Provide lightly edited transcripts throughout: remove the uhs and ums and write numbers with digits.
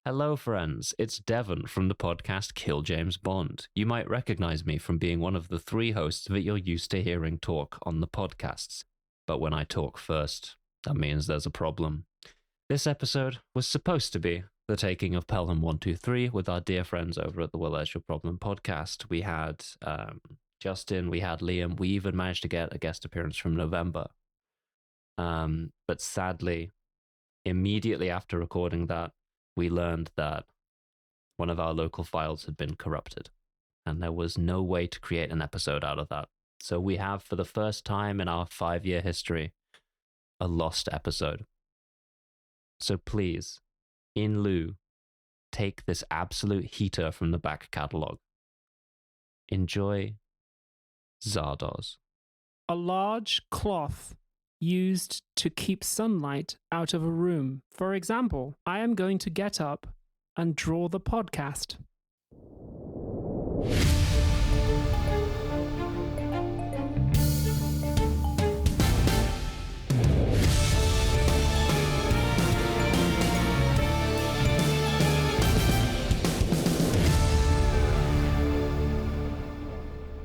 Hello, friends. It's Devon from the podcast Kill James Bond. You might recognize me from being one of the 3 hosts that you're used to hearing talk on the podcasts. But when I talk first, that means there's a problem. This episode was supposed to be the taking of Pelham 123 with our dear friends over at the Will There's Your Problem podcast. We had Justin, we had Liam, we even managed to get a guest appearance from November. But sadly, immediately after recording that, we learned that one of our local files had been corrupted, and there was no way to create an episode out of that. So we have, for the first time in our 5-year history, a lost episode. So please, in lieu, take this absolute heater from the back catalogue. Enjoy Zardoz. A large cloth used to keep sunlight out of a room. For example, I am going to get up and draw the podcast.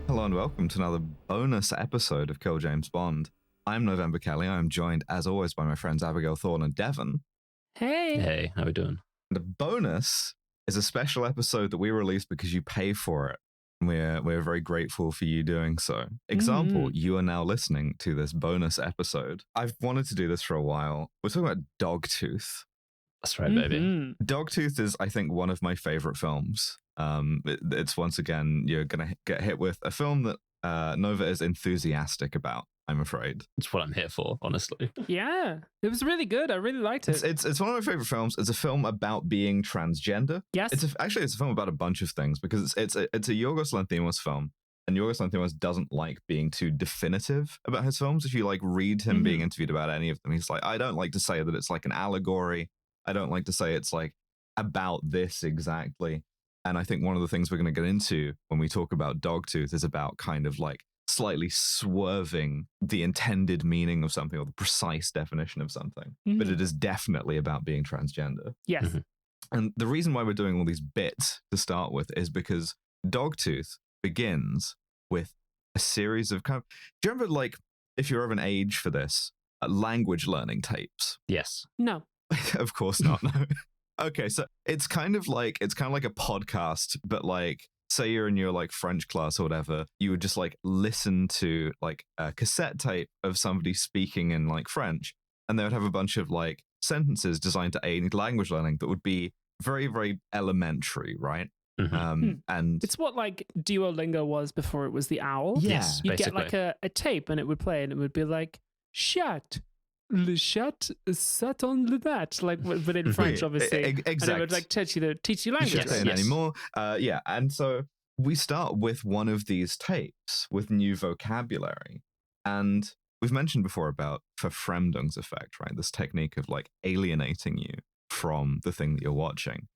Hello and welcome to another bonus episode of Kill James Bond. I'm November Kelly. I'm joined, as always, by my friends Abigail Thorne and Devon. Hey! Hey, how we doing? The bonus is a special episode that we release because you pay for it. We're very grateful for you doing so. Example, you are now listening to this bonus episode. I've wanted to do this for a while. We're talking about Dogtooth. That's right, baby. Dogtooth is, I think, one of my favorite films. It's once again, you're going to get hit with a film that Nova is enthusiastic about, I'm afraid. It's what I'm here for, honestly. Yeah, it was really good. I really liked it. It's one of my favorite films. It's a film about being transgender. Yes. It's a film about a bunch of things because it's a Yorgos Lanthimos film. And Yorgos Lanthimos doesn't like being too definitive about his films. If you read him being interviewed about any of them, he's like, I don't like to say that it's like an allegory. I don't like to say it's like about this exactly. And I think one of the things we're going to get into when we talk about Dogtooth is about kind of like slightly swerving the intended meaning of something or the precise definition of something. But it is definitely about being transgender. Yes. And the reason why we're doing all these bits to start with is because Dogtooth begins with a series of do you remember, if you're of an age for this, language learning tapes? Yes. No. Of course not, no. Okay, so it's kind of like a podcast, but say you're in your French class or whatever, you would just listen to a cassette tape of somebody speaking in French, and they would have a bunch of sentences designed to aid language learning that would be very, very elementary, right? And it's what Duolingo was before it was the owl. Yes, you'd basically. get a tape and it would play and it would be like chat. Le chat sat on le mat, but in French, obviously. Exactly. And it would teach you language. Yes. Anymore. Yeah, and so we start with one of these tapes with new vocabulary, and we've mentioned before about Verfremdungseffect, right? This technique of alienating you from the thing that you're watching.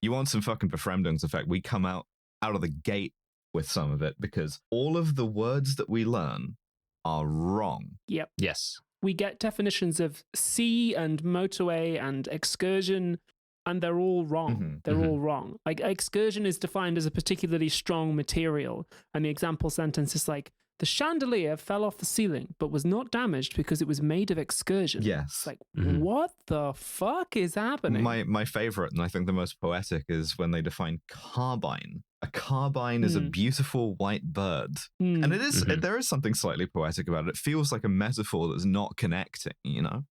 You want some fucking Verfremdungseffect? We come out of the gate with some of it because all of the words that we learn are wrong. Yep. Yes. We get definitions of sea and motorway and excursion, and they're all wrong. They're all wrong. Excursion is defined as a particularly strong material, and the example sentence is the chandelier fell off the ceiling, but was not damaged because it was made of excursion. Yes. It's what the fuck is happening? My favorite, and I think the most poetic, is when they define carbine. A carbine is a beautiful white bird. And it is there is something slightly poetic about it. It feels like a metaphor that's not connecting, you know?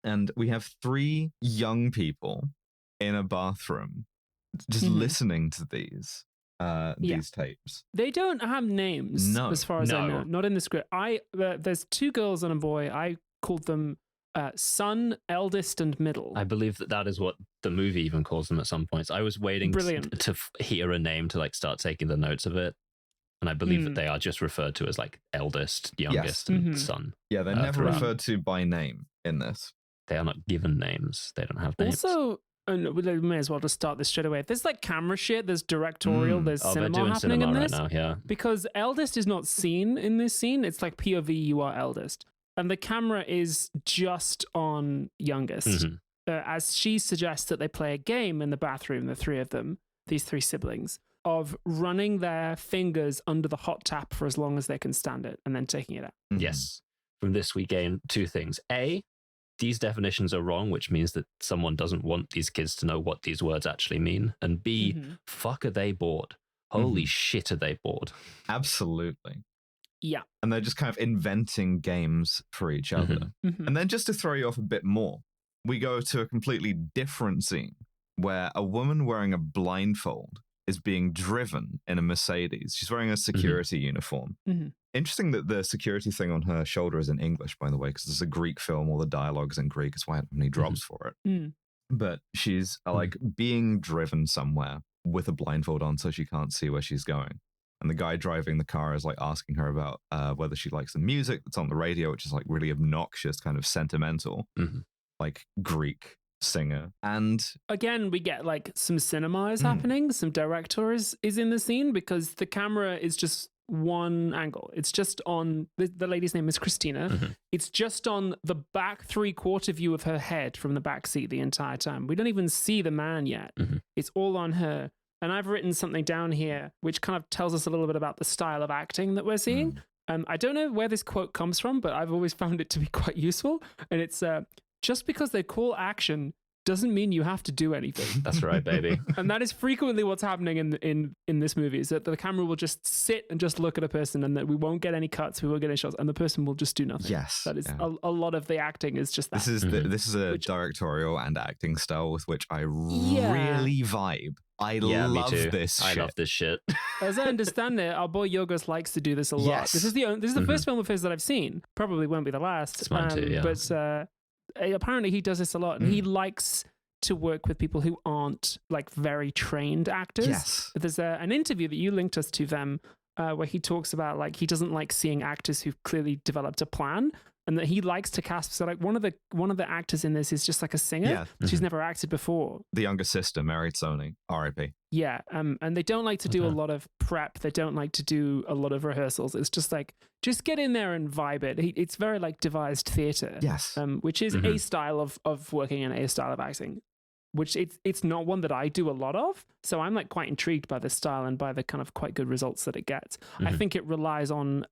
And we have 3 young people in a bathroom just listening to these tapes. They don't have names, as far as I know. Not in the script. There's 2 girls and a boy. I called them son, eldest, and middle. I believe that is what the movie even calls them at some points. I was waiting to hear a name to start taking the notes of it, and I believe that they are just referred to as eldest, youngest, and son. Yeah, they're never referred to by name in this. They are not given names. They don't have names. Also, and we may as well just start this straight away. There's camera shit, there's directorial, there's cinema happening in this. Right now, yeah. Because eldest is not seen in this scene. It's POV, you are eldest. And the camera is just on youngest. as she suggests that they play a game in the bathroom, the three of them, these three siblings, of running their fingers under the hot tap for as long as they can stand it and then taking it out. Yes. From this, we gain two things. A, these definitions are wrong, which means that someone doesn't want these kids to know what these words actually mean. And B, fuck, are they bored? Holy shit, are they bored? Absolutely. Yeah. And they're just kind of inventing games for each other. And then just to throw you off a bit more, we go to a completely different scene where a woman wearing a blindfold is being driven in a Mercedes. She's wearing a security uniform. Interesting that the security thing on her shoulder is in English, by the way, because it's a Greek film. All the dialogue's in Greek. It's why I don't have any drops for it. But she's like being driven somewhere with a blindfold on so she can't see where she's going. And the guy driving the car is like asking her about whether she likes the music that's on the radio, which is like really obnoxious, kind of sentimental, like Greek singer. And again, we get like some cinema is happening. Some director is in the scene because the camera is just one angle. It's just on the lady's name is Christina. It's just on the back 3/4 view of her head from the back seat the entire time. We don't even see the man yet. It's all on her. And I've written something down here which kind of tells us a little bit about the style of acting that we're seeing. I don't know where this quote comes from, but I've always found it to be quite useful. And it's just because they call action doesn't mean you have to do anything. That's right, baby. And that is frequently what's happening in this movie, is that the camera will just sit and just look at a person, and that we won't get any cuts, we won't get any shots, and the person will just do nothing. Yes. That is a lot of the acting is just that. This is a directorial and acting style with which I really vibe. I love this shit. I love this shit. As I understand it, our boy Yorgos likes to do this a lot. Yes. This is the first film of his that I've seen. Probably won't be the last. It's mine too, yeah. But apparently he does this a lot, and he likes to work with people who aren't like very trained actors. Yes. But there's an interview that you linked us to them where he talks about like he doesn't like seeing actors who've clearly developed a plan, and that he likes to cast. So like one of the actors in this is just like a singer. Yeah. She's never acted before. The younger sister married Sony, R.I.P. Yeah, and they don't like to do a lot of prep. They don't like to do a lot of rehearsals. It's just like, just get in there and vibe it. It's very like devised theatre. Yes. Which is a style of working and a style of acting, which it's not one that I do a lot of. So I'm like quite intrigued by this style and by the kind of quite good results that it gets. I think it relies on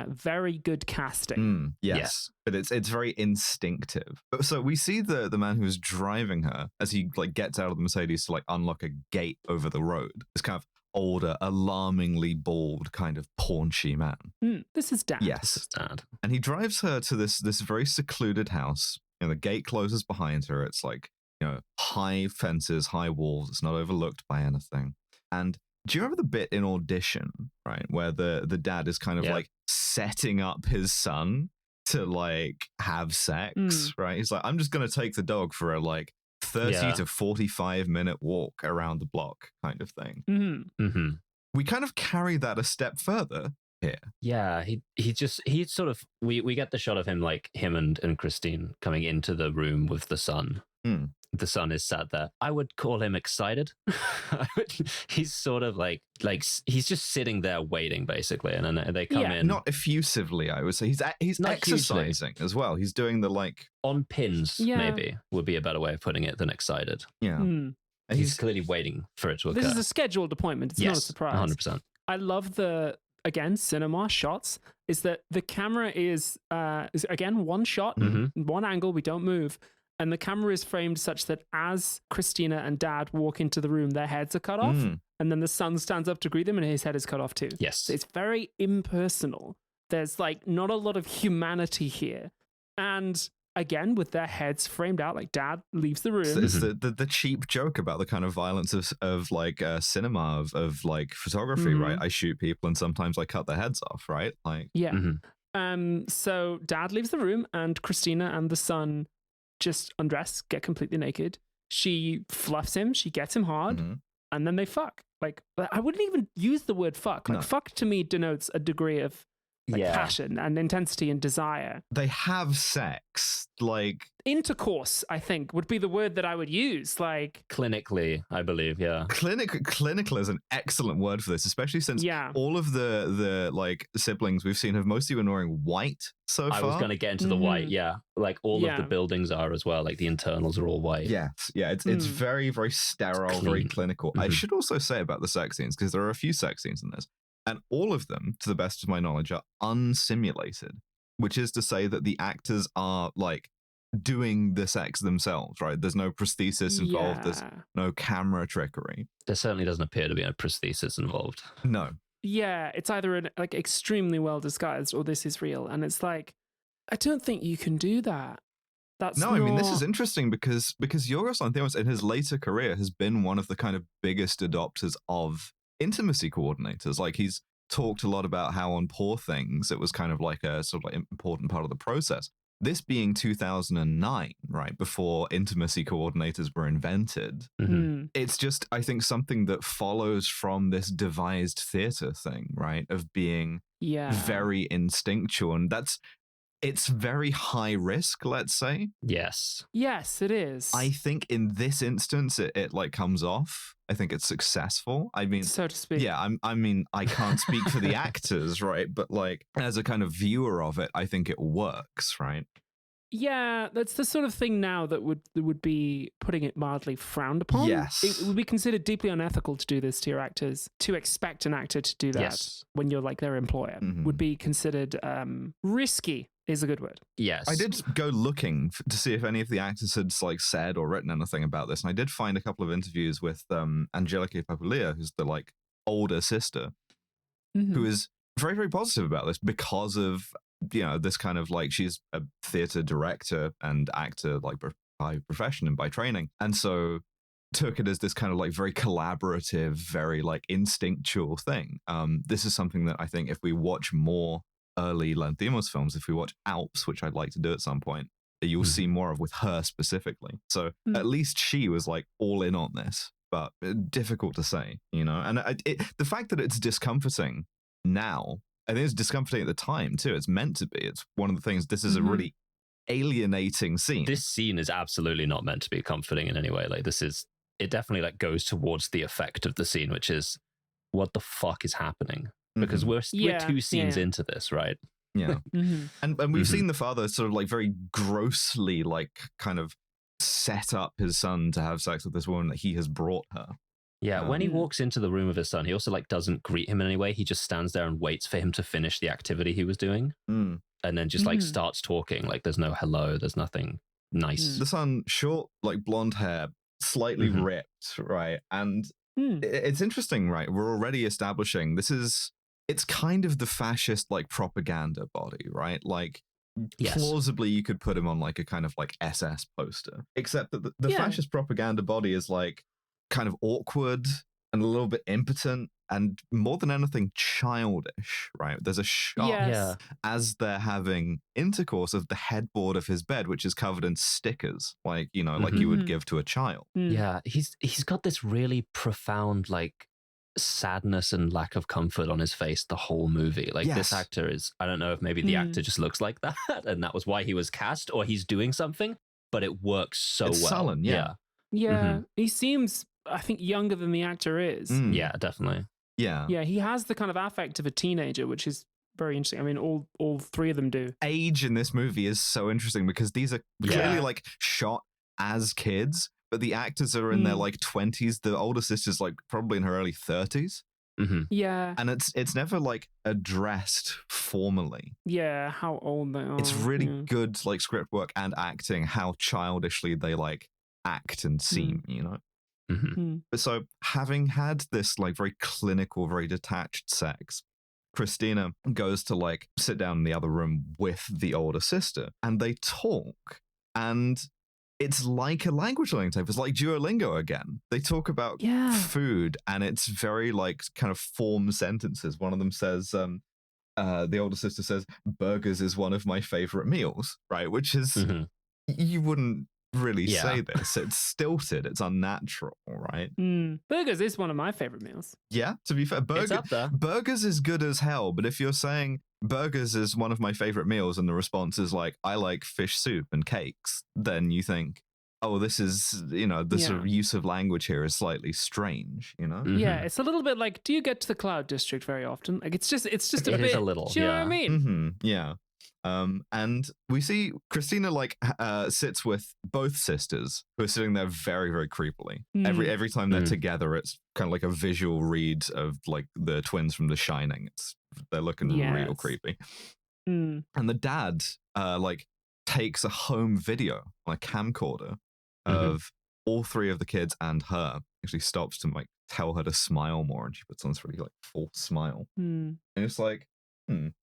very good casting. Yes. But it's very instinctive. So we see the man who's driving her as he like gets out of the Mercedes to like unlock a gate over the road. This kind of older, alarmingly bald, kind of paunchy man. This is Dad. Yes. This is Dad. And he drives her to this very secluded house. You know, the gate closes behind her. It's like, you know, high fences, high walls. It's not overlooked by anything. And do you remember the bit in Audition, right, where the dad is kind of like setting up his son to like have sex, right? He's like, I'm just going to take the dog for a like 30 to 45 minute walk around the block kind of thing. We kind of carry that a step further here. Yeah, he sort of, we get the shot of him, like him and Christine coming into the room with the son. The son is sat there. I would call him excited. He's sort of like he's just sitting there waiting, basically, and then they come in. Not effusively, I would say. He's not exercising hugely as well. He's doing the like on pins. Maybe would be a better way of putting it than excited. Yeah, and he's clearly waiting for it to occur. This is a scheduled appointment. It's not a surprise. 100%. I love the cinema shots. Is that the camera is again one shot, one angle. We don't move. And the camera is framed such that as Christina and Dad walk into the room, their heads are cut off. And then the son stands up to greet them and his head is cut off too. Yes. So it's very impersonal. There's like not a lot of humanity here. And again, with their heads framed out, like Dad leaves the room. It's the cheap joke about the kind of violence of like cinema, of like photography, right? I shoot people and sometimes I cut their heads off, right? Like, yeah. So Dad leaves the room and Christina and the son just undress, get completely naked. She fluffs him, she gets him hard, and then they fuck. Like, I wouldn't even use the word fuck. Like, fuck to me denotes a degree of like passion and intensity and desire. They have sex, like intercourse, I think, would be the word that I would use. Like clinically, I believe, yeah. Clinical is an excellent word for this, especially since all of the like siblings we've seen have mostly been wearing white so far. I was going to get into the white, yeah. Like all of the buildings are as well. Like the internals are all white. Yes, yeah. It's very, very sterile, very clinical. I should also say about the sex scenes, because there are a few sex scenes in this, and all of them, to the best of my knowledge, are unsimulated, which is to say that the actors are like doing the sex themselves, right? There's no prosthesis involved. There's no camera trickery. There certainly doesn't appear to be a prosthesis involved. No. Yeah, it's either like extremely well disguised or this is real. And it's like, I don't think you can do that. I mean, this is interesting because Yorgos Lanthimos in his later career has been one of the kind of biggest adopters of intimacy coordinators. Like he's talked a lot about how on Poor Things it was kind of like a sort of like important part of the process. This being 2009, right, before intimacy coordinators were invented, it's just, I think, something that follows from this devised theater thing, right, of being very instinctual. And it's very high risk, let's say. Yes. Yes, it is. I think in this instance, it like comes off. I think it's successful. I mean, so to speak. Yeah, I mean, I can't speak for the actors, right? But like, as a kind of viewer of it, I think it works, right? Yeah, that's the sort of thing now that would be, putting it mildly, frowned upon. Yes. It would be considered deeply unethical to do this to your actors. To expect an actor to do that when you're like their employer would be considered risky. Is a good word. Yes. I did go looking to see if any of the actors had like said or written anything about this, and I did find a couple of interviews with Angelika Papalia, who's the like older sister, who is very, very positive about this because of, you know, this kind of like, she's a theater director and actor like by profession and by training, and so took it as this kind of like very collaborative, very like instinctual thing. This is something that I think if we watch more early Lanthimos films, if we watch Alps, which I'd like to do at some point, you'll see more of with her specifically. So at least she was like all in on this, but difficult to say, you know. And the fact that it's discomforting now, I think it's discomforting at the time too. It's meant to be. It's one of the things. This is a really alienating scene. This scene is absolutely not meant to be comforting in any way. Like it definitely like goes towards the effect of the scene, which is, what the fuck is happening? Because we're 2 scenes into this, right? Yeah. And we've seen the father sort of like very grossly like kind of set up his son to have sex with this woman that he has brought her. Yeah, when he walks into the room of his son, he also like doesn't greet him in any way. He just stands there and waits for him to finish the activity he was doing. And then just like starts talking. Like there's no hello, there's nothing nice. The son, short, like blonde hair, slightly ripped, right? And it's interesting, right? We're already establishing it's kind of the fascist like propaganda body, right? Like plausibly you could put him on like a kind of like SS poster, except that the fascist propaganda body is like kind of awkward and a little bit impotent and more than anything childish, right? There's a shot as they're having intercourse of the headboard of his bed, which is covered in stickers, like, you know, like you would give to a child. Yeah, he's got this really profound like sadness and lack of comfort on his face the whole movie. Like this actor is, I don't know if maybe the actor just looks like that and that was why he was cast, or he's doing something, but it works so it's well. Sullen, yeah. He seems, I think, younger than the actor is. Yeah, definitely. Yeah, he has the kind of affect of a teenager, which is very interesting. I mean, all 3 of them do. Age in this movie is so interesting because these are clearly like shot as kids, but the actors are in their like 20s. The older sister's like probably in her early 30s. Yeah. And it's never like addressed formally. Yeah, how old they are. It's really good like script work and acting, how childishly they like act and seem, you know? But so having had this like very clinical, very detached sex, Christina goes to like sit down in the other room with the older sister and they talk, and it's like a language learning tape. It's like Duolingo again. They talk about food, and it's very like kind of form sentences. One of them says, the older sister says, burgers is one of my favorite meals, right? Which is, you wouldn't really say this. It's stilted. It's unnatural, right? Burgers is one of my favorite meals. Yeah, to be fair, It's up there. burgers is good as hell. But if you're saying burgers is one of my favorite meals and the response is like, I like fish soup and cakes, then you think, oh, this is, the sort of use of language here is slightly strange, Yeah, it's a little bit like, do you get to the Cloud District very often? Like, it's just a bit. It is a little, do you know what I mean? Yeah. And we see Christina sits with both sisters who are sitting there very, very creepily. Every time they're together, it's kind of like a visual read of like the twins from The Shining. They're looking real creepy. And the dad takes a home video on a camcorder of all three of the kids and her. Actually stops to like tell her to smile more, and she puts on this really like false smile. And it's like,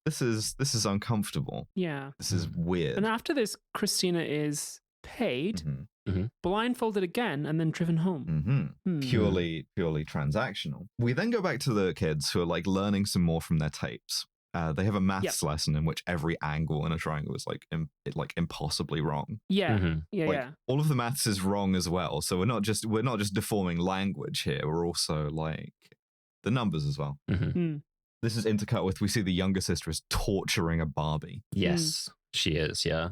this is uncomfortable. Yeah. This is weird. And after this, Christina is paid, blindfolded again, and then driven home. Purely transactional. We then go back to the kids who are like learning some more from their tapes. They have a maths lesson in which every angle in a triangle is like impossibly wrong. Yeah. All of the maths is wrong as well. So we're not just deforming language here. We're also like the numbers as well. This is intercut with, we see the younger sister is torturing a Barbie. Yes, she is, yeah.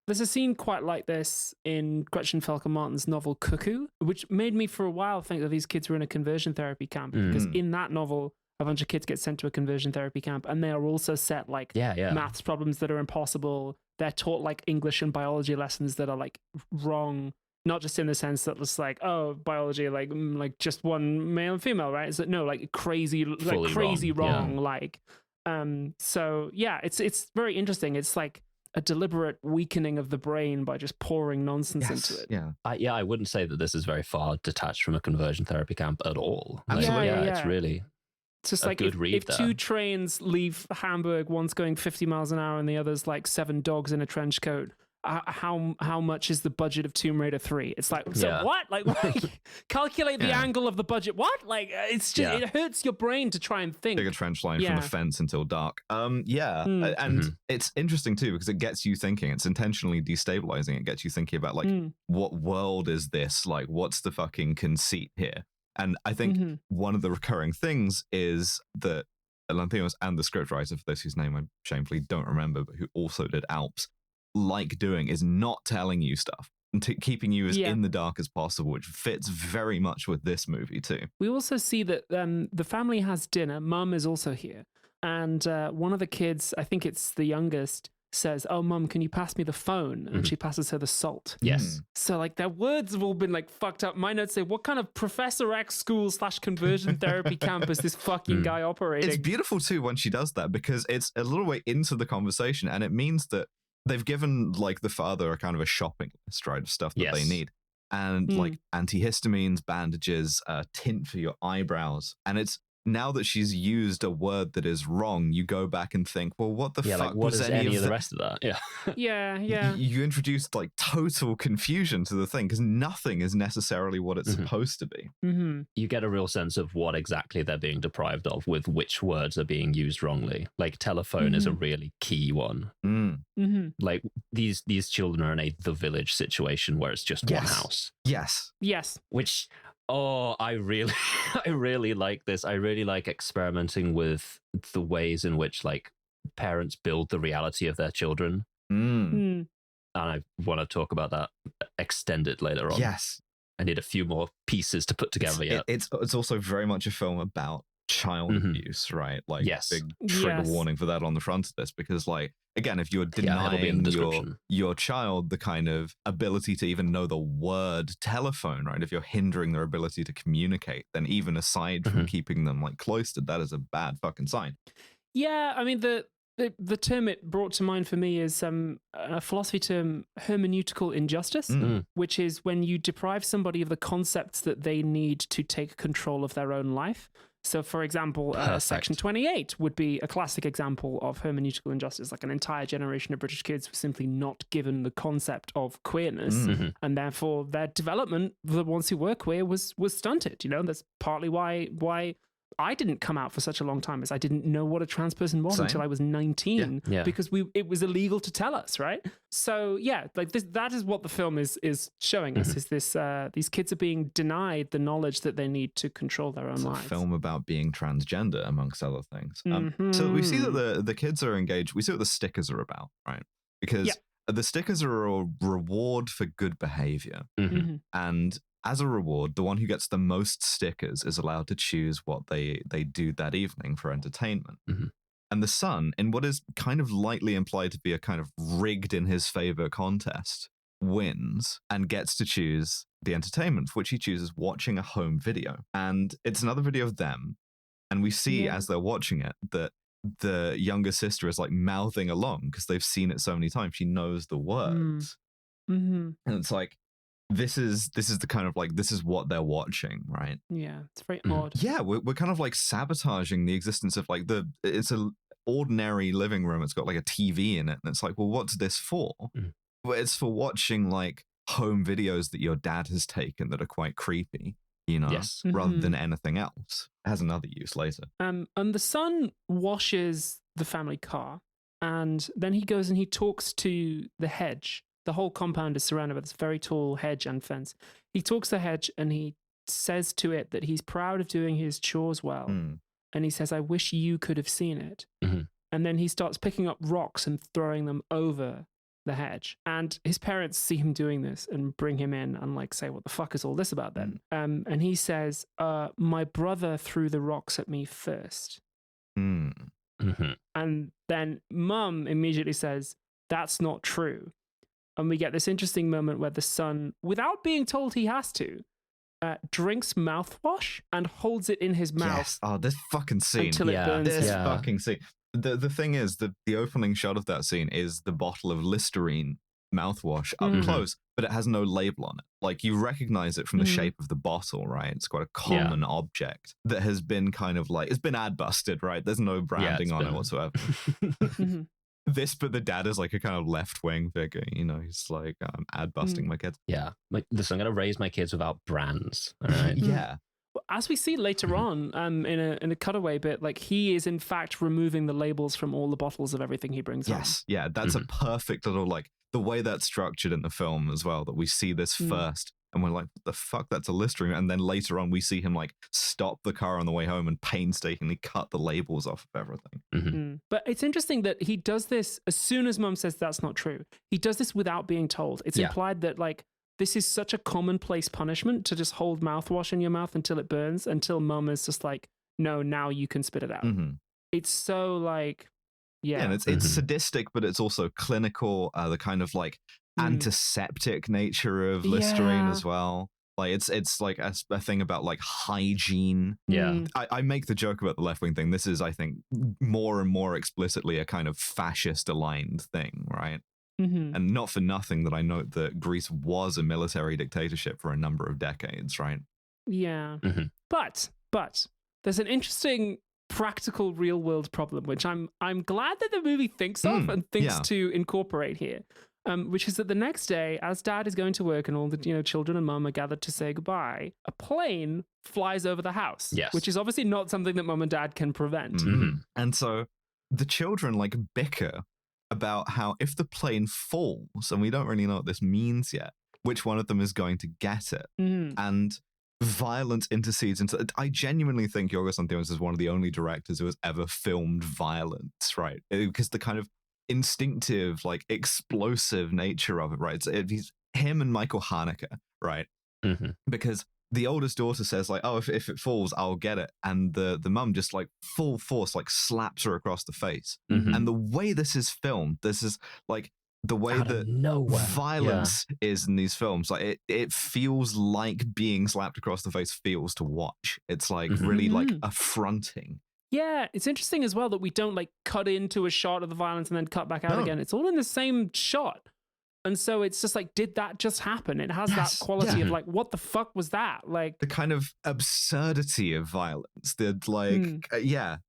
There's a scene quite like this in Gretchen Felker-Martin's novel Cuckoo, which made me for a while think that these kids were in a conversion therapy camp, because in that novel, a bunch of kids get sent to a conversion therapy camp, and they are also set like maths problems that are impossible. They're taught like English and biology lessons that are like wrong. Not just in the sense that it's like, oh, biology, like just one male and female, right? It's no, like crazy wrong. Yeah. Like, so yeah, it's very interesting. It's like a deliberate weakening of the brain by just pouring nonsense into it. Yeah. I wouldn't say that this is very far detached from a conversion therapy camp at all. Absolutely. It's really it's just a like good read if there. two trains leave Hamburg, one's going 50 miles an hour and the other's like 7 dogs in a trench coat, how much is the budget of Tomb Raider 3? It's like, so what? Like, calculate the angle of the budget. What? Like, it's just, it hurts your brain to try and think. Dig a trench line from the fence until dark. And it's interesting too, because it gets you thinking. It's intentionally destabilizing. It gets you thinking about like, what world is this? Like, what's the fucking conceit here? And I think one of the recurring things is that Lanthimos and the scriptwriter, for those whose name I shamefully don't remember, but who also did Alps, like doing is not telling you stuff and keeping you as in the dark as possible, which fits very much with this movie too. We also see that the family has dinner. Mum is also here. And one of the kids, I think it's the youngest, says, oh, Mum, can you pass me the phone? And she passes her the salt. Yes. So like their words have all been like fucked up. My notes say, what kind of Professor X school / conversion therapy camp is this fucking guy operating? It's beautiful too when she does that, because it's a little way into the conversation, and it means that they've given like the father a kind of a shopping list, right, of stuff that they need. And like antihistamines, bandages, tint for your eyebrows. And it's now that she's used a word that is wrong, you go back and think, well, what the fuck like, what was is any of the rest of that? Yeah. You introduced like total confusion to the thing, because nothing is necessarily what it's supposed to be. You get a real sense of what exactly they're being deprived of with which words are being used wrongly. Like telephone is a really key one. Like these children are in the village situation where it's just one house. Yes. Which, I really like this. I really like experimenting with the ways in which like parents build the reality of their children. And I want to talk about that extended later on. Yes. I need a few more pieces to put together yet. It's also very much a film about child abuse, right? Like, big trigger warning for that on the front of this, because like, again, if you're denying your child the kind of ability to even know the word telephone, right? If you're hindering their ability to communicate, then even aside from keeping them like cloistered, that is a bad fucking sign. Yeah, I mean, the term it brought to mind for me is a philosophy term, hermeneutical injustice, which is when you deprive somebody of the concepts that they need to take control of their own life. So, for example, Section 28 would be a classic example of hermeneutical injustice. Like an entire generation of British kids were simply not given the concept of queerness, and therefore their development, the ones who were queer, was stunted. You know, that's partly why I didn't come out for such a long time as I didn't know what a trans person was until I was 19 because it was illegal to tell us, right? So yeah, like that is what the film is showing us, is this these kids are being denied the knowledge that they need to control their own lives. It's a film about being transgender, amongst other things. So we see that the kids are engaged. We see what the stickers are about, right? Because the stickers are a reward for good behavior. And as a reward, the one who gets the most stickers is allowed to choose what they do that evening for entertainment. And the son, in what is kind of lightly implied to be a kind of rigged in his favor contest, wins and gets to choose the entertainment, for which he chooses watching a home video. And it's another video of them. And we see as they're watching it that the younger sister is like mouthing along because they've seen it so many times. She knows the words. And it's like, this is the kind of like, this is what they're watching, right? Yeah, it's very odd. Yeah, we're kind of like sabotaging the existence of like it's a ordinary living room. It's got like a TV in it. And it's like, well, what's this for? Well, it's for watching like home videos that your dad has taken that are quite creepy, you know, rather than anything else. It has another use later. And the son washes the family car, and then he goes and he talks to the hedge. The whole compound is surrounded by this very tall hedge and fence. He talks to the hedge and he says to it that he's proud of doing his chores well. And he says, I wish you could have seen it. And then he starts picking up rocks and throwing them over the hedge. And his parents see him doing this and bring him in and like say, what the fuck is all this about then? And he says, my brother threw the rocks at me first. And then mum immediately says, that's not true. And we get this interesting moment where the son, without being told he has to, drinks mouthwash and holds it in his mouth. Yes. Oh, this fucking scene. Until it burns. This fucking scene. The thing is, the opening shot of that scene is the bottle of Listerine mouthwash up close, but it has no label on it. Like, you recognize it from the shape of the bottle, right? It's quite a common object that has been kind of like, it's been ad busted, right? There's no branding on it whatsoever. But the dad is like a kind of left-wing figure, you know, he's like, I'm ad busting my kids. Yeah. Like, listen, I'm going to raise my kids without brands. All right. Yeah. As we see later on, in a cutaway bit, like he is in fact removing the labels from all the bottles of everything he brings home. Yeah, that's a perfect little, like, the way that's structured in the film as well, that we see this first and we're like, what the fuck, that's a Listerine. And then later on we see him like stop the car on the way home and painstakingly cut the labels off of everything. But it's interesting that he does this as soon as mum says that's not true. He does this without being told. It's implied that like, this is such a commonplace punishment to just hold mouthwash in your mouth until it burns, until mum is just like, no, now you can spit it out. It's so like, and it's sadistic, but it's also clinical, the kind of like antiseptic nature of Listerine as well. Like it's like a thing about like hygiene. I make the joke about the left-wing thing. This is, I think, more and more explicitly a kind of fascist aligned thing, right? And not for nothing that I note that Greece was a military dictatorship for a number of decades, right? But there's an interesting practical real world problem, which I'm glad that the movie thinks of and thinks to incorporate here. Which is that the next day, as dad is going to work and all the children and mum are gathered to say goodbye, a plane flies over the house, which is obviously not something that mum and dad can prevent. And so the children like bicker about how if the plane falls, and we don't really know what this means yet, which one of them is going to get it. And violence intercedes into it. I genuinely think Yorgos Lanthimos is one of the only directors who has ever filmed violence, right? Because the kind of instinctive, like explosive nature of it, right? He's him and Michael Haneke, right? Because the oldest daughter says like, oh, if it falls, I'll get it. And the mum just like full force, like slaps her across the face. And the way this is filmed, this is like the way that violence is in these films. Like it feels like being slapped across the face feels to watch. It's like really like affronting. Yeah, it's interesting as well that we don't like cut into a shot of the violence and then cut back out again. It's all in the same shot. And so it's just like, did that just happen? It has that quality of like, what the fuck was that? Like the kind of absurdity of violence. The like,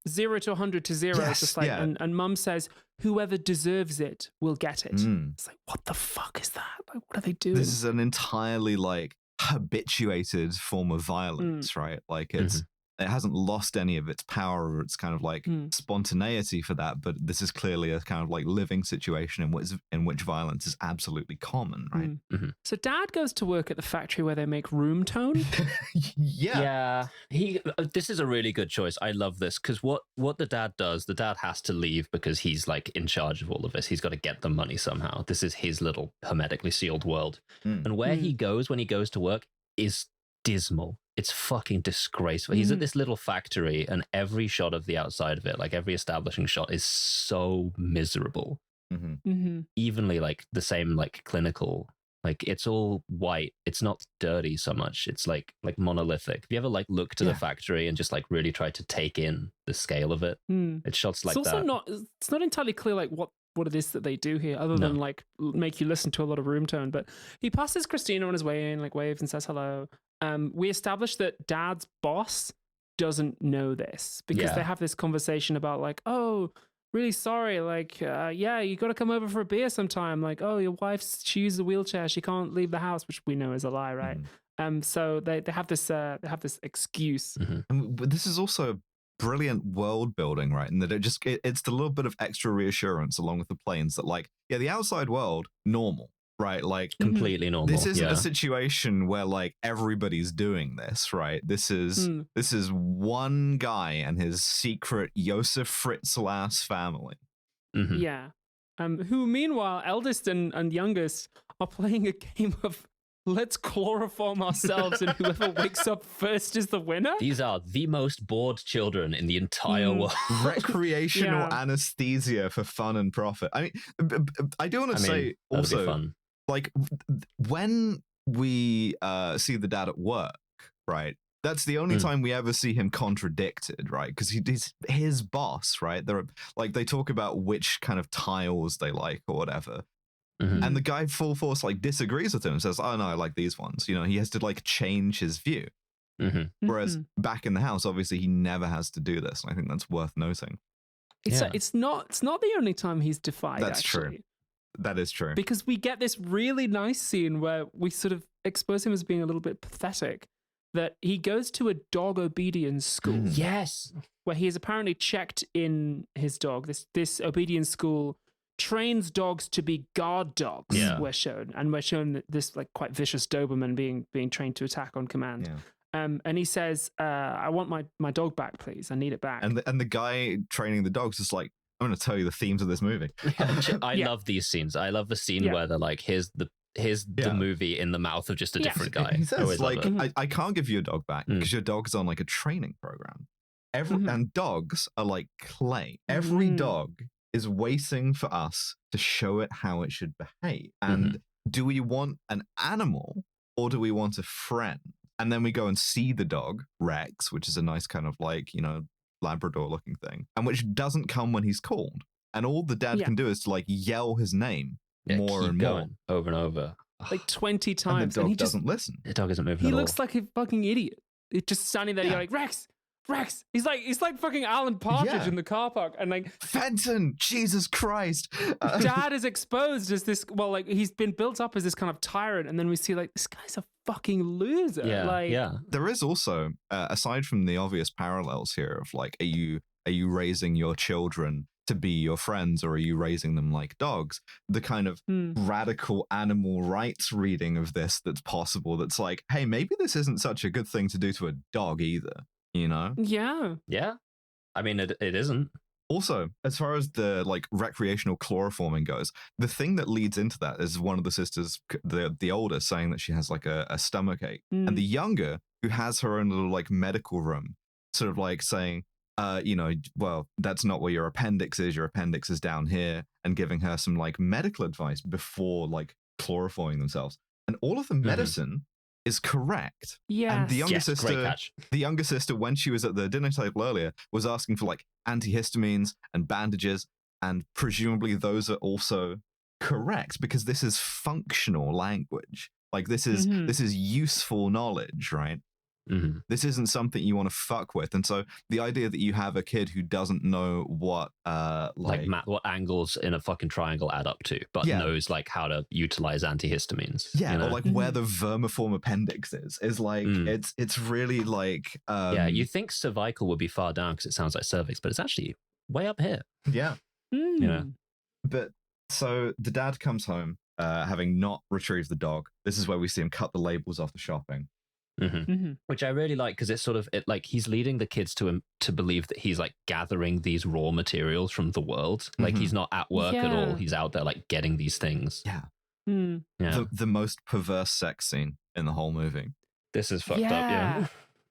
0 to 100 to 0. It's just like, and mum says, whoever deserves it will get it. It's like, what the fuck is that? Like, what are they doing? This is an entirely like habituated form of violence, right? Like it's it hasn't lost any of its power or its kind of like spontaneity for that, but this is clearly a kind of like living situation in which violence is absolutely common, right? So dad goes to work at the factory where they make room tone. Yeah. This is a really good choice. I love this because what the dad does, the dad has to leave because he's like in charge of all of this. He's got to get the money somehow. This is his little hermetically sealed world. And where he goes when he goes to work is dismal. It's fucking disgraceful. He's at this little factory and every shot of the outside of it, like every establishing shot, is so miserable. Evenly like the same like clinical, like it's all white. It's not dirty so much. It's like monolithic. Have you ever like looked to the factory and just like really tried to take in the scale of it? It's shots like it's also that. It's not entirely clear like what it is that they do here, other than like make you listen to a lot of room tone. But he passes Christina on his way in, like waves and says hello. We established that dad's boss doesn't know this because they have this conversation about like, oh, really sorry, like you got to come over for a beer sometime, like, oh, your wife, she uses a wheelchair, she can't leave the house, which we know is a lie, right? So they have this excuse. And this is also brilliant world building, right? And that it's the little bit of extra reassurance along with the planes that like, the outside world normal, right? Like completely normal. This isn't a situation where like everybody's doing this, right? This is one guy and his secret Josef Fritzl ass family. Who meanwhile eldest and youngest are playing a game of let's chloroform ourselves and whoever wakes up first is the winner. These are the most bored children in the entire world. Recreational anesthesia for fun and profit. I mean, I do want to say also, fun. Like when we see the dad at work, right? That's the only time we ever see him contradicted, right? Because he's his boss, right? They talk about which kind of tiles they like or whatever. And the guy full force like disagrees with him and says, oh no, I like these ones. You know, he has to like change his view. Whereas back in the house, obviously he never has to do this. And I think that's worth noting. It's not the only time he's defied. That's actually. True. That is true. Because we get this really nice scene where we sort of expose him as being a little bit pathetic, that he goes to a dog obedience school. Yes. Where he has apparently checked in his dog. This obedience school trains dogs to be guard dogs, we're shown. And we're shown this like quite vicious Doberman being trained to attack on command. And he says, I want my dog back, please. I need it back. And the guy training the dogs is like, I'm going to tell you the themes of this movie. I love these scenes. I love the scene where they're like, here's the movie in the mouth of just a different guy. He says, like, I can't give you a dog back because your dog's on like a training program. And dogs are like clay. Every dog is waiting for us to show it how it should behave. And do we want an animal or do we want a friend? And then we go and see the dog, Rex, which is a nice kind of like, you know, Labrador looking thing, and which doesn't come when he's called. And all the dad can do is to like yell his name more and more. Over and over. Like 20 times. And the dog doesn't listen. The dog isn't moving He at looks like a fucking idiot. It's just standing there, you're like, Rex! He's like fucking Alan Partridge in the car park, and like Fenton, Jesus Christ. Dad is exposed as this, well, like he's been built up as this kind of tyrant, and then we see like this guy's a fucking loser. There is also, aside from the obvious parallels here of like, are you raising your children to be your friends, or are you raising them like dogs? The kind of radical animal rights reading of this that's possible, that's like, hey, maybe this isn't such a good thing to do to a dog either. You know? Yeah. I mean, it isn't. Also, as far as the like recreational chloroforming goes, the thing that leads into that is one of the sisters, the older, saying that she has like a stomach ache, and the younger, who has her own little like medical room, sort of like saying, you know, well, that's not where your appendix is. Your appendix is down here, and giving her some like medical advice before like chloroforming themselves, and all of the medicine is correct. Yeah. And the younger great sister, when she was at the dinner table earlier, was asking for like antihistamines and bandages, and presumably those are also correct because this is functional language. Like this is useful knowledge, right? This isn't something you want to fuck with. And so the idea that you have a kid who doesn't know what what angles in a fucking triangle add up to, but knows like how to utilize antihistamines. Yeah, or like where the vermiform appendix is like it's really like you think cervical would be far down because it sounds like cervix, but it's actually way up here. Yeah. But so the dad comes home having not retrieved the dog. This is where we see him cut the labels off the shopping. Which I really like because it's sort of like he's leading the kids to believe that he's like gathering these raw materials from the world. Like he's not at work at all. He's out there like getting these things. The most perverse sex scene in the whole movie. This is fucked up. Yeah.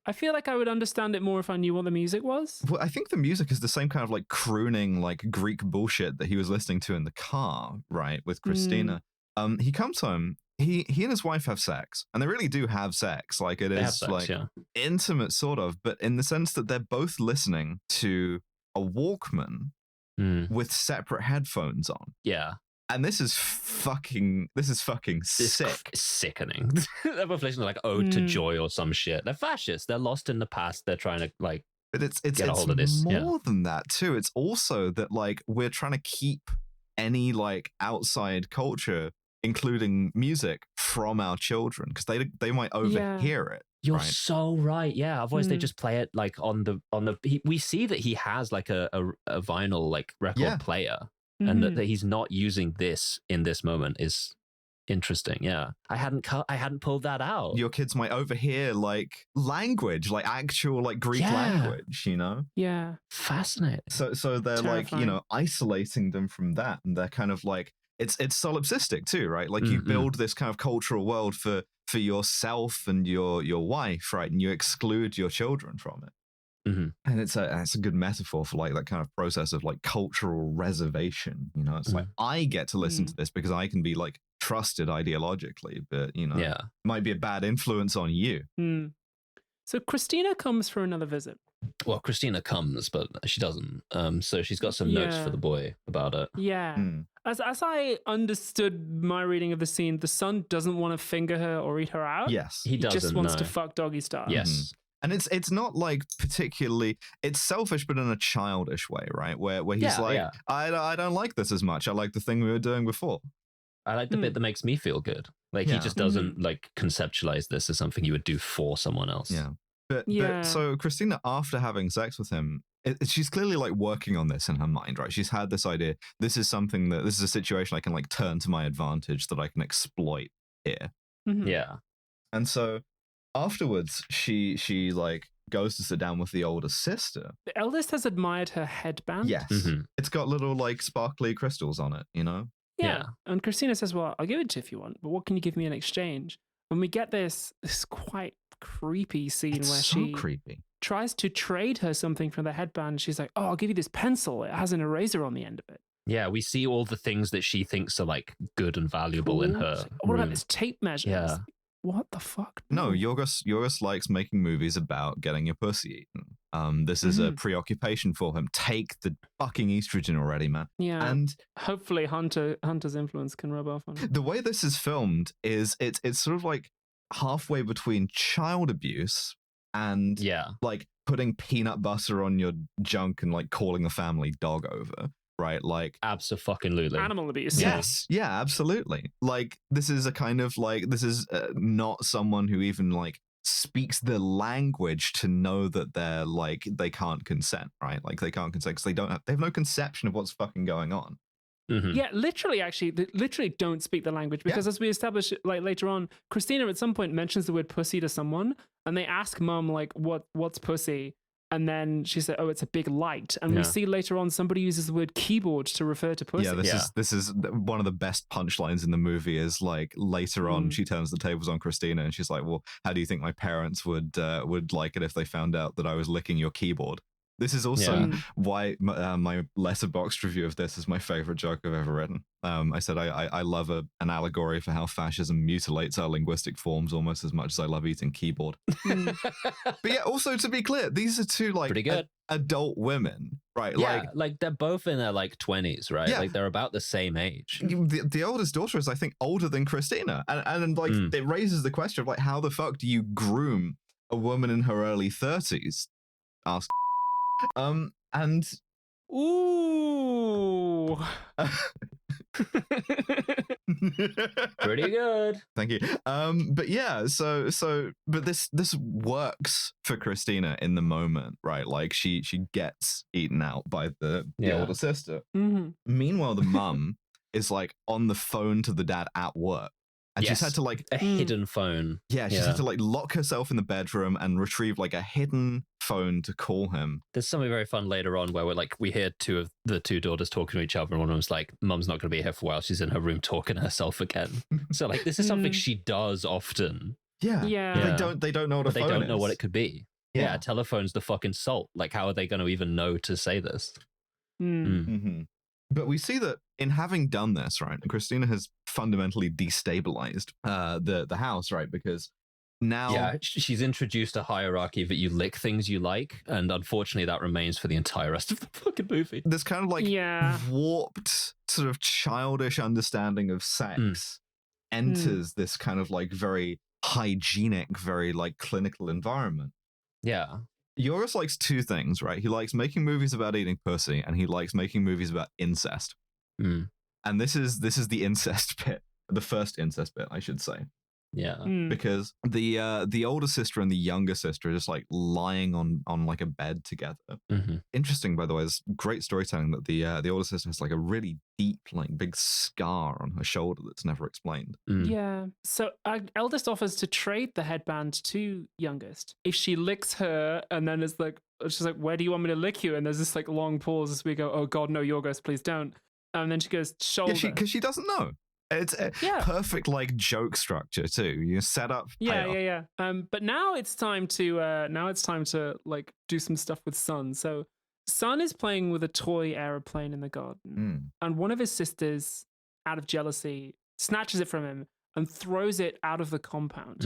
I feel like I would understand it more if I knew what the music was. Well, I think the music is the same kind of like crooning, like Greek bullshit that he was listening to in the car, right, with Christina. He comes home. He and his wife have sex, and they really do have sex. Like it is like intimate, sort of, but in the sense that they're both listening to a Walkman with separate headphones on. Yeah. And this is fucking sick. Sickening. They're both listening to like Ode to Joy or some shit. They're fascists. They're lost in the past. They're trying to like but it's get a hold of this. More than that too. It's also that like we're trying to keep any like outside culture, including music, from our children because they might overhear it. You're so right. Yeah. Otherwise, they just play it like on the. We see that he has like a vinyl like record player, and that he's not using this in this moment is interesting. Yeah, I hadn't pulled that out. Your kids might overhear like language, like actual like Greek language. You know. Yeah. Fascinating. So they're terrifying. like isolating them from that, and they're kind of like. It's solipsistic too, right? Like you build this kind of cultural world for yourself and your wife, right? And you exclude your children from it. And it's a good metaphor for like that kind of process of like cultural reservation. You know, it's like I get to listen to this because I can be like trusted ideologically, but you know, it might be a bad influence on you. So Christina comes for another visit. Well, Christina comes, but she doesn't. So she's got some notes for the boy about it. Yeah. As I understood my reading of the scene, the son doesn't want to finger her or eat her out. Yes. He just wants to fuck doggy style. Yes. And it's not like particularly, it's selfish, but in a childish way, right? Where he's I don't like this as much. I like the thing we were doing before. I like the bit that makes me feel good. Like he just doesn't like conceptualize this as something you would do for someone else. Yeah. But so Christina, after having sex with him, she's clearly like working on this in her mind, right? She's had this idea. This is a situation I can like turn to my advantage that I can exploit here. Yeah. And so afterwards, she like goes to sit down with the older sister. The eldest has admired her headband. Yes. It's got little like sparkly crystals on it, you know? Yeah. And Christina says, well, I'll give it to you if you want, but what can you give me in exchange? And we get this quite creepy scene where she tries to trade her something from the headband. She's like, oh, I'll give you this pencil. It has an eraser on the end of it. Yeah, we see all the things that she thinks are like good and valuable in her. What about this tape measure? Yeah. What the fuck? No, Yorgos likes making movies about getting your pussy eaten. This is a preoccupation for him. Take the fucking estrogen already, man. Yeah. And hopefully Hunter's influence can rub off on him. The way this is filmed is it's sort of like halfway between child abuse and like putting peanut butter on your junk and like calling the family dog over. Right, like absolutely animal abuse. Yes, yeah, absolutely. Like this is a kind of like this is not someone who even like speaks the language to know that they're like they can't consent, right? Like they can't consent because they have no conception of what's fucking going on. Yeah, literally, actually, they literally don't speak the language because as we establish like later on, Christina at some point mentions the word pussy to someone, and they ask mum like what's pussy. And then she said, oh, it's a big light. And we see later on somebody uses the word keyboard to refer to pussy. Yeah, this is one of the best punchlines in the movie is like later on she turns the tables on Christina and she's like, well, how do you think my parents would like it if they found out that I was licking your keyboard? This is also why my letterboxd review of this is my favorite joke I've ever written. I said I love an allegory for how fascism mutilates our linguistic forms almost as much as I love eating keyboard. But yeah, also to be clear, these are two like adult women, right? Yeah, like they're both in their like 20s, right? Yeah. Like they're about the same age. The oldest daughter is, I think, older than Christina, and like it raises the question of like how the fuck do you groom a woman in her early 30s asked, and Ooh. Pretty good. Thank you. But yeah, but this works for Christina in the moment, right? Like she gets eaten out by the older sister. Mm-hmm. Meanwhile, the mum is like on the phone to the dad at work. And she's had to like a hidden phone. Yeah, she's had to like lock herself in the bedroom and retrieve like a hidden phone to call him. There's something very fun later on where we hear two of the two daughters talking to each other, and one of them's like, "Mum's not going to be here for a while. She's in her room talking to herself again." So like this is something she does often. Yeah. They don't know what a phone is. They don't know what it could be. Yeah, a telephone's the fucking salt. Like, how are they going to even know to say this? Mm-hmm. But we see that in having done this, right, Christina has fundamentally destabilized the house, right? Because now she's introduced a hierarchy that you lick things you like, and unfortunately that remains for the entire rest of the fucking movie. This kind of like warped sort of childish understanding of sex enters this kind of like very hygienic, very like clinical environment. Yeah. Yorgos likes two things, right? He likes making movies about eating pussy, and he likes making movies about incest. And this is the incest bit, the first incest bit, I should say. Yeah. Because the older sister and the younger sister are just like lying on like a bed together. Interesting, by the way, it's great storytelling that the older sister has like a really deep, like big scar on her shoulder that's never explained. Yeah. So eldest offers to trade the headband to youngest if she licks her, and then it's like she's like, "Where do you want me to lick you?" And there's this like long pause as we go, "Oh God, no, Yorgos, please don't." And then she goes, "Shoulder," because she doesn't know. It's a perfect like joke structure too. You set up. Yeah. But now it's time to like do some stuff with Son. So Son is playing with a toy aeroplane in the garden, and one of his sisters, out of jealousy, snatches it from him and throws it out of the compound.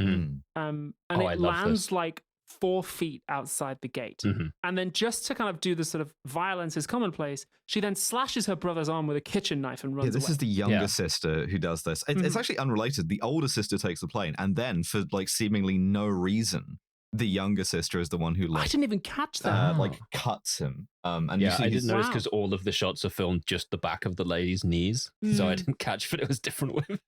And it lands like 4 feet outside the gate. And then just to kind of do the sort of violence is commonplace, she then slashes her brother's arm with a kitchen knife and runs away. This is the younger sister who does this. It's actually unrelated. The older sister takes the plane, and then for like seemingly no reason, the younger sister is the one who like... I didn't even catch that. Like cuts him. And I didn't notice because all of the shots are filmed just the back of the lady's knees, so I didn't catch that it was different women.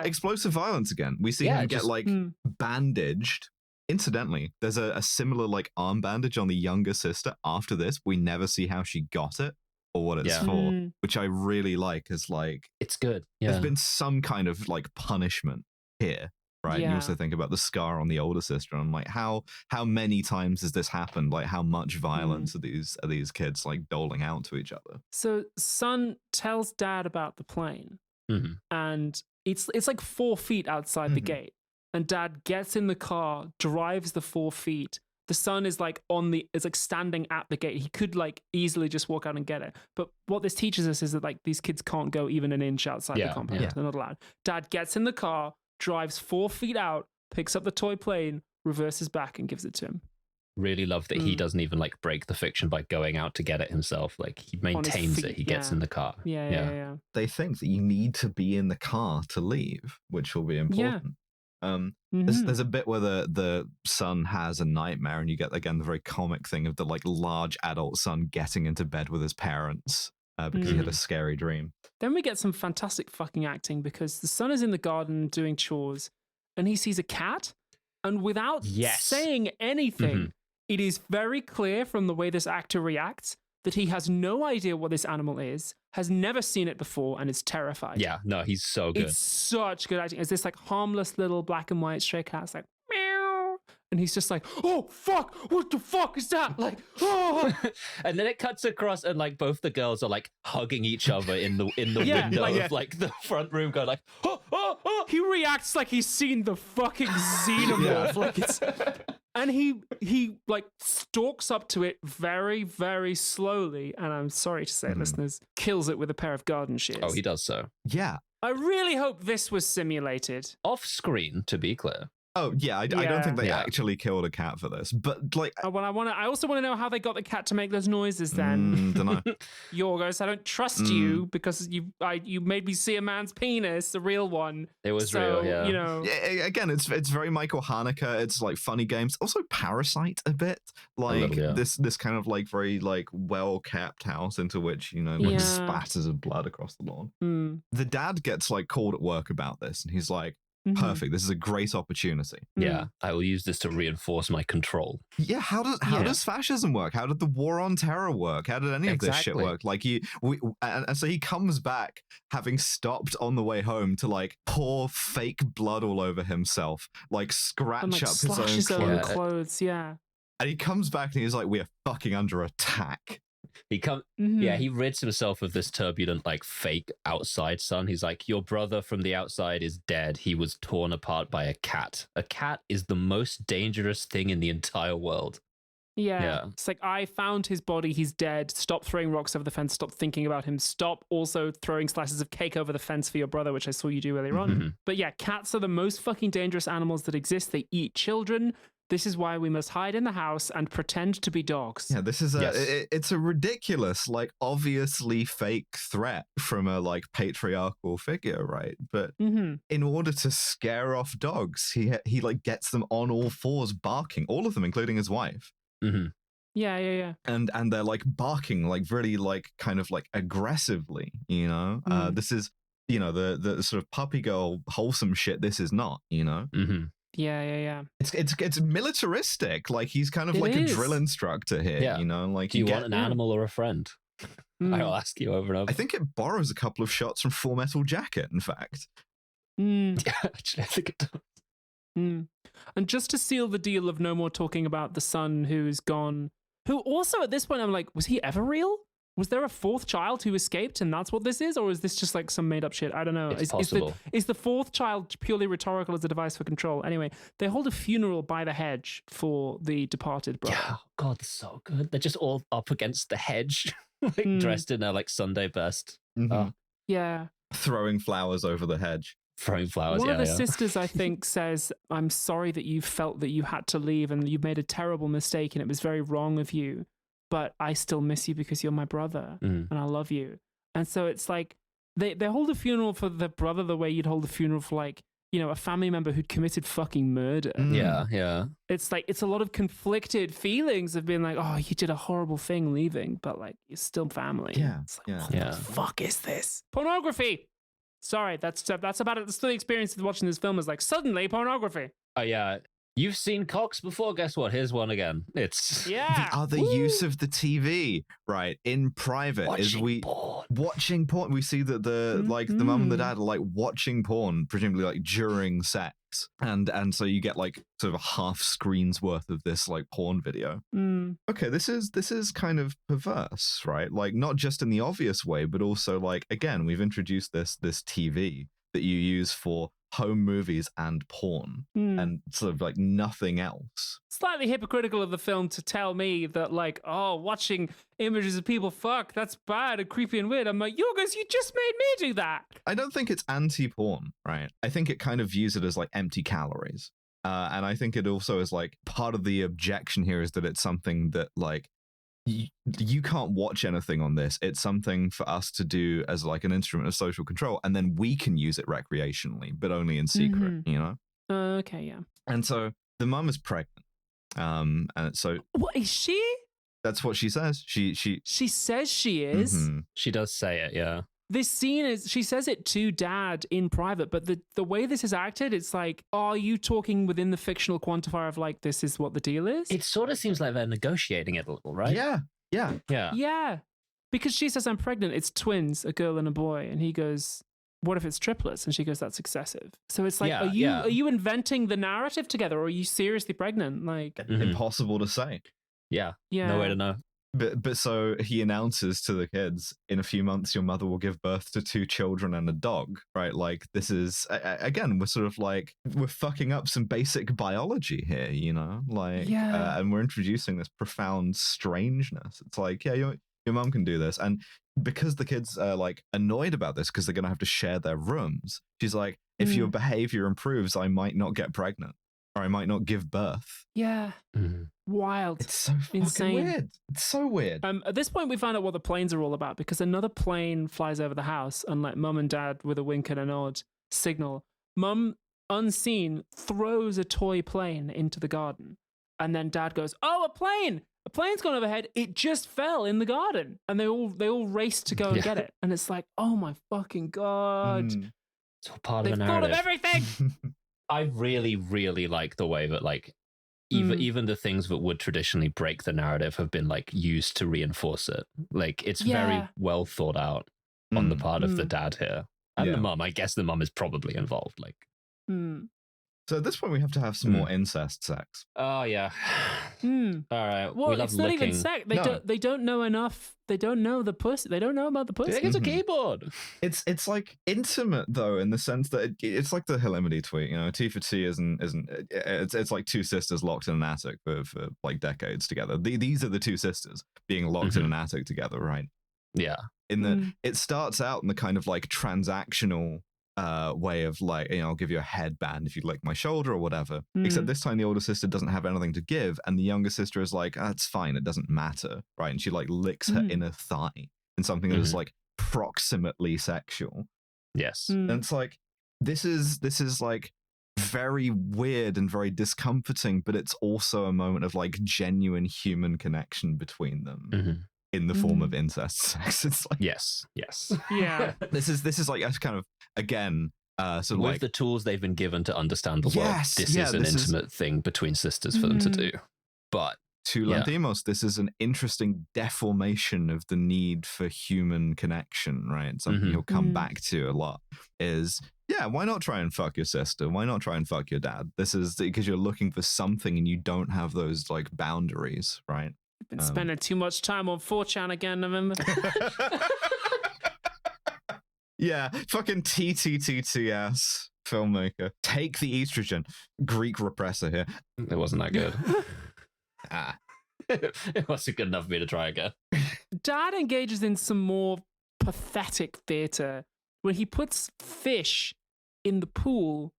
Explosive violence again. We see him get like bandaged. Incidentally, there's a similar like arm bandage on the younger sister after this. We never see how she got it or what it's for, which I really like as like... It's good. There's been some kind of like punishment here, right? You also think about the scar on the older sister, and I'm like, how many times has this happened? Like, how much violence are these kids like doling out to each other? So Son tells Dad about the plane, and it's like 4 feet outside the gate. And Dad gets in the car, drives the 4 feet. The son is like is like standing at the gate. He could like easily just walk out and get it. But what this teaches us is that like these kids can't go even an inch outside the compound. They're not allowed. Dad gets in the car, drives 4 feet out, picks up the toy plane, reverses back and gives it to him. Really love that he doesn't even like break the fiction by going out to get it himself. Like he maintains it. He gets in the car. Yeah. They think that you need to be in the car to leave, which will be important. There's a bit where the son has a nightmare, and you get again the very comic thing of the like large adult son getting into bed with his parents because he had a scary dream. Then we get some fantastic fucking acting because the son is in the garden doing chores, and he sees a cat, and without saying anything, it is very clear from the way this actor reacts that he has no idea what this animal is, has never seen it before, and is terrified. Yeah, no, he's so good. It's such good acting. It's this like harmless little black and white stray cat. It's like, meow. And he's just like, oh, fuck, what the fuck is that? Like, oh. And then it cuts across, and like both the girls are like hugging each other in the window of like the front room, going like, oh, oh, oh. He reacts like he's seen the fucking xenomorph. Like it's... And he like stalks up to it very, very slowly, and I'm sorry to say, listeners, kills it with a pair of garden shears. Oh, he does so. Yeah. I really hope this was simulated. Off screen, to be clear. Oh yeah, I don't think they actually killed a cat for this, but like, I also want to know how they got the cat to make those noises. Then, don't know. Yorgos, I don't trust you because you made me see a man's penis, the real one. It was real, yeah. You know, again, it's very Michael Haneke. It's like funny games, also Parasite a bit, like this kind of like very like well kept house into which like spatters of blood across the lawn. The dad gets like called at work about this, and he's like, perfect. This is a great opportunity. Yeah, I will use this to reinforce my control. Yeah, how does fascism work? How did the war on terror work? How did any of this shit work? Like and so he comes back having stopped on the way home to like pour fake blood all over himself, like scratch up his own clothes. Yeah. And he comes back and he's like, "We are fucking under attack." He rids himself of this turbulent, like, fake outside son. He's like, your brother from the outside is dead. He was torn apart by a cat. A cat is the most dangerous thing in the entire world. Yeah. It's like, I found his body. He's dead. Stop throwing rocks over the fence. Stop thinking about him. Stop also throwing slices of cake over the fence for your brother, which I saw you do earlier on. But yeah, cats are the most fucking dangerous animals that exist. They eat children. This is why we must hide in the house and pretend to be dogs. Yeah, this is it's a ridiculous, like, obviously fake threat from a like patriarchal figure, right? But in order to scare off dogs, he like gets them on all fours barking, all of them, including his wife. Yeah. And they're like barking like really like kind of like aggressively, This is the sort of puppy girl wholesome shit. This is not, Yeah. It's militaristic. Like he's kind of like a drill instructor here, Like, do you want an animal or a friend? I'll ask you over and over. I think it borrows a couple of shots from Full Metal Jacket, in fact. Actually, I think it does. And just to seal the deal of no more talking about the son who's gone, who also at this point I'm like, was he ever real? Was there a fourth child who escaped and that's what this is? Or is this just like some made up shit? I don't know. It's possible. Is the fourth child purely rhetorical as a device for control? Anyway, they hold a funeral by the hedge for the departed brother. Yeah, God, that's so good. They're just all up against the hedge, like dressed in their like Sunday best. Yeah. Throwing flowers over the hedge. Throwing flowers, One of the sisters, I think, says, I'm sorry that you felt that you had to leave and you made a terrible mistake and it was very wrong of you. But I still miss you because you're my brother and I love you. And so it's like they hold a funeral for the brother the way you'd hold a funeral for like, a family member who'd committed fucking murder. Yeah. It's like, it's a lot of conflicted feelings of being like, oh, you did a horrible thing leaving, but like, you're still family. Yeah. It's like, what the fuck is this? Pornography. Sorry, that's about it. That's the experience of watching this film is like, suddenly pornography. Oh, yeah. You've seen cocks before. Guess what? Here's one again. It's the other use of the TV, right? In private watching porn. We see that the mum and the dad are like watching porn, presumably like during sex, and so you get like sort of a half screen's worth of this like porn video. Okay, this is kind of perverse, right? Like not just in the obvious way, but also like again, we've introduced this TV that you use for home movies and porn and sort of like nothing else. Slightly hypocritical of the film to tell me that like, oh, watching images of people fuck, that's bad and creepy and weird. I'm like, Yorgos, you just made me do that. I don't think it's anti-porn, right? I think it kind of views it as like empty calories. And I think it also is like part of the objection here is that it's something that like you can't watch anything on this. It's something for us to do as like an instrument of social control, and then we can use it recreationally, but only in secret, Okay, yeah. And so the mum is pregnant. And so what is she? That's what she says. She says she is. She does say it, yeah. This scene is, she says it to dad in private, but the way this is acted, it's like, are you talking within the fictional quantifier of like, this is what the deal is? It sort of seems like they're negotiating it a little, right? Yeah. Because she says, I'm pregnant. It's twins, a girl and a boy. And he goes, what if it's triplets? And she goes, that's excessive. So it's like, are you inventing the narrative together or are you seriously pregnant? Like impossible to say. Yeah. No way to know. But so he announces to the kids, in a few months, your mother will give birth to 2 children and a dog, right? Like this is, again, we're sort of like, we're fucking up some basic biology here, and we're introducing this profound strangeness. It's like, yeah, your mom can do this. And because the kids are like annoyed about this because they're going to have to share their rooms, she's like, if your behavior improves, I might not get pregnant. or I might not give birth. Yeah. Wild. It's so fucking Insane. weird. It's so weird. At this point, we find out what the planes are all about because another plane flies over the house and like mum and dad with a wink and a nod signal. Mum, unseen, throws a toy plane into the garden. And then dad goes, "Oh, a plane! A plane's gone overhead. It just fell in the garden." And they all race to go and get it. And it's like, oh my fucking God. It's all part of They've the thought narrative. of everything. I really, really like the way that like even the things that would traditionally break the narrative have been like used to reinforce it. Like it's very well thought out on the part of the dad here. And the mum. I guess the mum is probably involved. Like So at this point, we have to have some more incest sex. Oh yeah. All right. Well, we love it's not licking. even sex. They don't know enough. They don't know the pussy. They don't know about the pussy. It's a keyboard. It's like intimate though, in the sense that it's like the Hilimity tweet. You know, T for T isn't. It's like two sisters locked in an attic for like decades together. These are the two sisters being locked in an attic together, right? Yeah. It starts out in the kind of like transactional way of like, you know, I'll give you a headband if you lick my shoulder or whatever. Except this time the older sister doesn't have anything to give, and the younger sister is like, "That's fine, it doesn't matter," right? And she like licks her inner thigh in something that is like proximately sexual. Yes. And it's like this is like very weird and very discomforting, but it's also a moment of like genuine human connection between them. In the form of incest sex. It's like yes. Yeah. This is like a kind of, again, sort of with like the tools they've been given to understand the world. This is an intimate thing between sisters for them to do. But to Lanthimos, this is an interesting deformation of the need for human connection, right? Something he'll come back to a lot is, why not try and fuck your sister? Why not try and fuck your dad? This is because you're looking for something and you don't have those like boundaries, right? Been spending too much time on 4chan again, remember? Yeah, fucking TTTTS filmmaker. Take the estrogen. Greek repressor here. It wasn't that good. It wasn't good enough for me to try again. Dad engages in some more pathetic theatre where he puts fish in the pool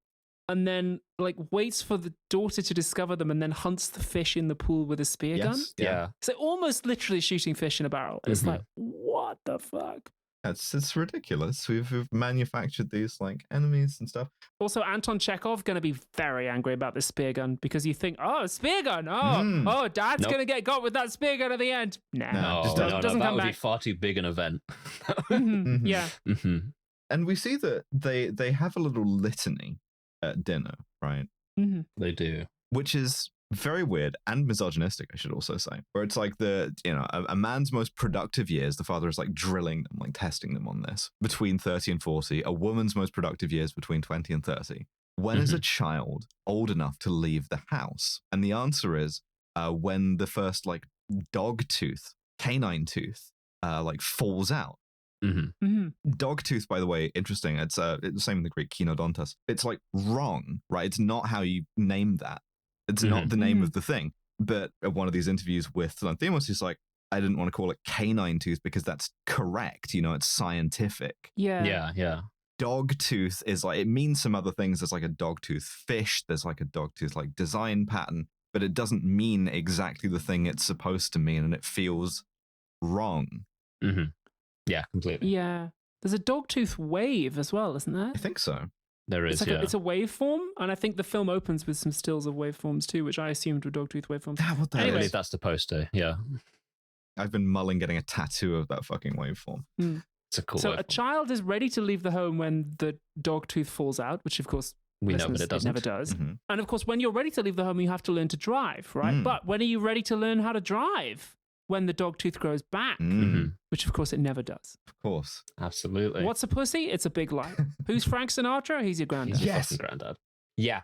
and then like waits for the daughter to discover them and then hunts the fish in the pool with a spear gun. Yeah. So almost literally shooting fish in a barrel. It's like, what the fuck? It's ridiculous. We've manufactured these like enemies and stuff. Also, Anton Chekhov going to be very angry about this spear gun because you think, oh, spear gun. Oh, Dad's going to get got with that spear gun at the end. No, doesn't that come would back. be far too big an event. Yeah. And we see that they have a little litany at dinner, right? They do. Which is very weird and misogynistic, I should also say, where it's like a man's most productive years, the father is like drilling them, like testing them on this, between 30 and 40, a woman's most productive years between 20 and 30. When is a child old enough to leave the house? And the answer is when the first like dog tooth, canine tooth, like falls out. Dogtooth, by the way, interesting. It's the same in the Greek, kinodontos. It's like wrong, right? It's not how you name that. It's not the name of the thing. But at one of these interviews with Lanthimos, he's like, I didn't want to call it canine tooth because that's correct. You know, it's scientific. Yeah. Dogtooth is like, it means some other things. There's like a dogtooth fish. There's like a dogtooth like design pattern, but it doesn't mean exactly the thing it's supposed to mean, and it feels wrong. Yeah, completely. Yeah. There's a dogtooth wave as well, isn't there? I think so. There is, It's a waveform, and I think the film opens with some stills of waveforms too, which I assumed were dogtooth waveforms. What the I hell believe is? that's the poster, yeah. I've been mulling getting a tattoo of that fucking waveform. It's a cool So waveform. a child is ready to leave the home when the dogtooth falls out, which of course We know that it doesn't. never does. And of course, when you're ready to leave the home, you have to learn to drive, right? But when are you ready to learn how to drive? When the dogtooth grows back, which of course it never does. Of course. Absolutely. What's a pussy? It's a big lie. Who's Frank Sinatra? He's your granddad. He's your Yes. fucking granddad. Yeah.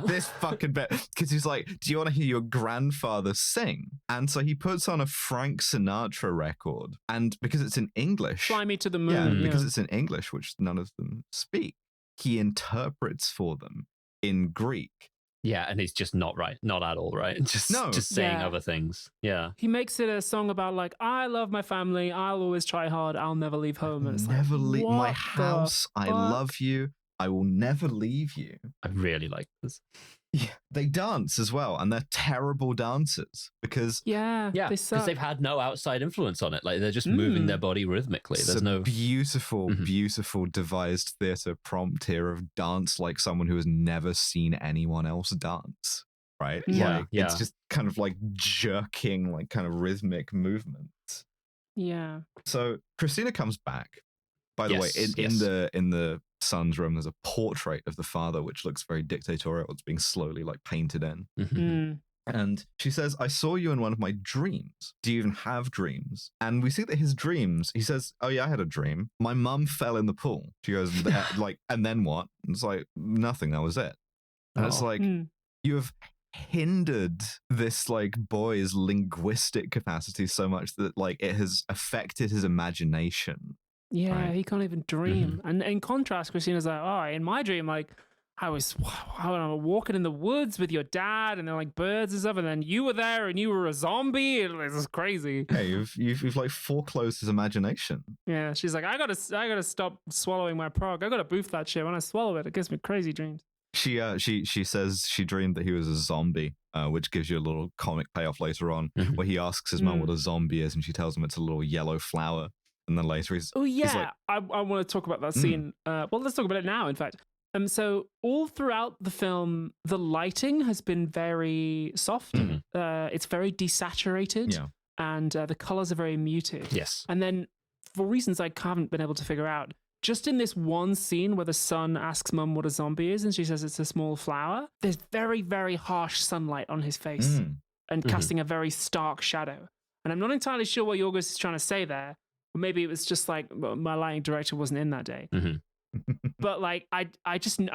This fucking bit. Because he's like, do you want to hear your grandfather sing? And so he puts on a Frank Sinatra record. And because it's in English. Fly me to the moon. Because it's in English, which none of them speak, he interprets for them in Greek. Yeah, and it's just not right. Not at all right. Just saying other things. Yeah. He makes it a song about like, I love my family. I'll always try hard. I'll never leave home. And it's Never like, leave my what house. the I fuck? love you. I will never leave you. I really like this. Yeah, they dance as well, and they're terrible dancers because because they've had no outside influence on it. Like they're just moving their body rhythmically. There's no beautiful, beautiful devised theatre prompt here of dance like someone who has never seen anyone else dance. Right? Yeah. Like, it's just kind of like jerking, like kind of rhythmic movements. Yeah. So Christina comes back. By the way, in the son's room, there's a portrait of the father, which looks very dictatorial. It's being slowly like painted in. And she says, I saw you in one of my dreams. Do you even have dreams? And we see that his dreams, he says, oh yeah, I had a dream. My mum fell in the pool. She goes, like, and then what? And it's like, nothing, that was it. And it's like, you have hindered this like boy's linguistic capacity so much that like it has affected his imagination. Yeah, he can't even dream. And in contrast, Christina's like, oh, in my dream, like I was walking in the woods with your dad, and they're like birds and stuff, and then you were there, and you were a zombie. And this is crazy. Hey, you've like foreclosed his imagination. Yeah, she's like, I gotta stop swallowing my prog. I gotta boof that shit. When I swallow it, it gives me crazy dreams. She says she dreamed that he was a zombie, which gives you a little comic payoff later on, where he asks his mum what a zombie is, and she tells him it's a little yellow flower. And then later he's like, I want to talk about that scene. Well, let's talk about it now, in fact. So all throughout the film, the lighting has been very soft. It's very desaturated, and the colors are very muted. Yes. And then, for reasons I haven't been able to figure out, just in this one scene where the son asks mum what a zombie is, and she says it's a small flower, there's very, very harsh sunlight on his face and casting a very stark shadow. And I'm not entirely sure what Yorgos is trying to say there. Or maybe it was just like my lighting director wasn't in that day. But like I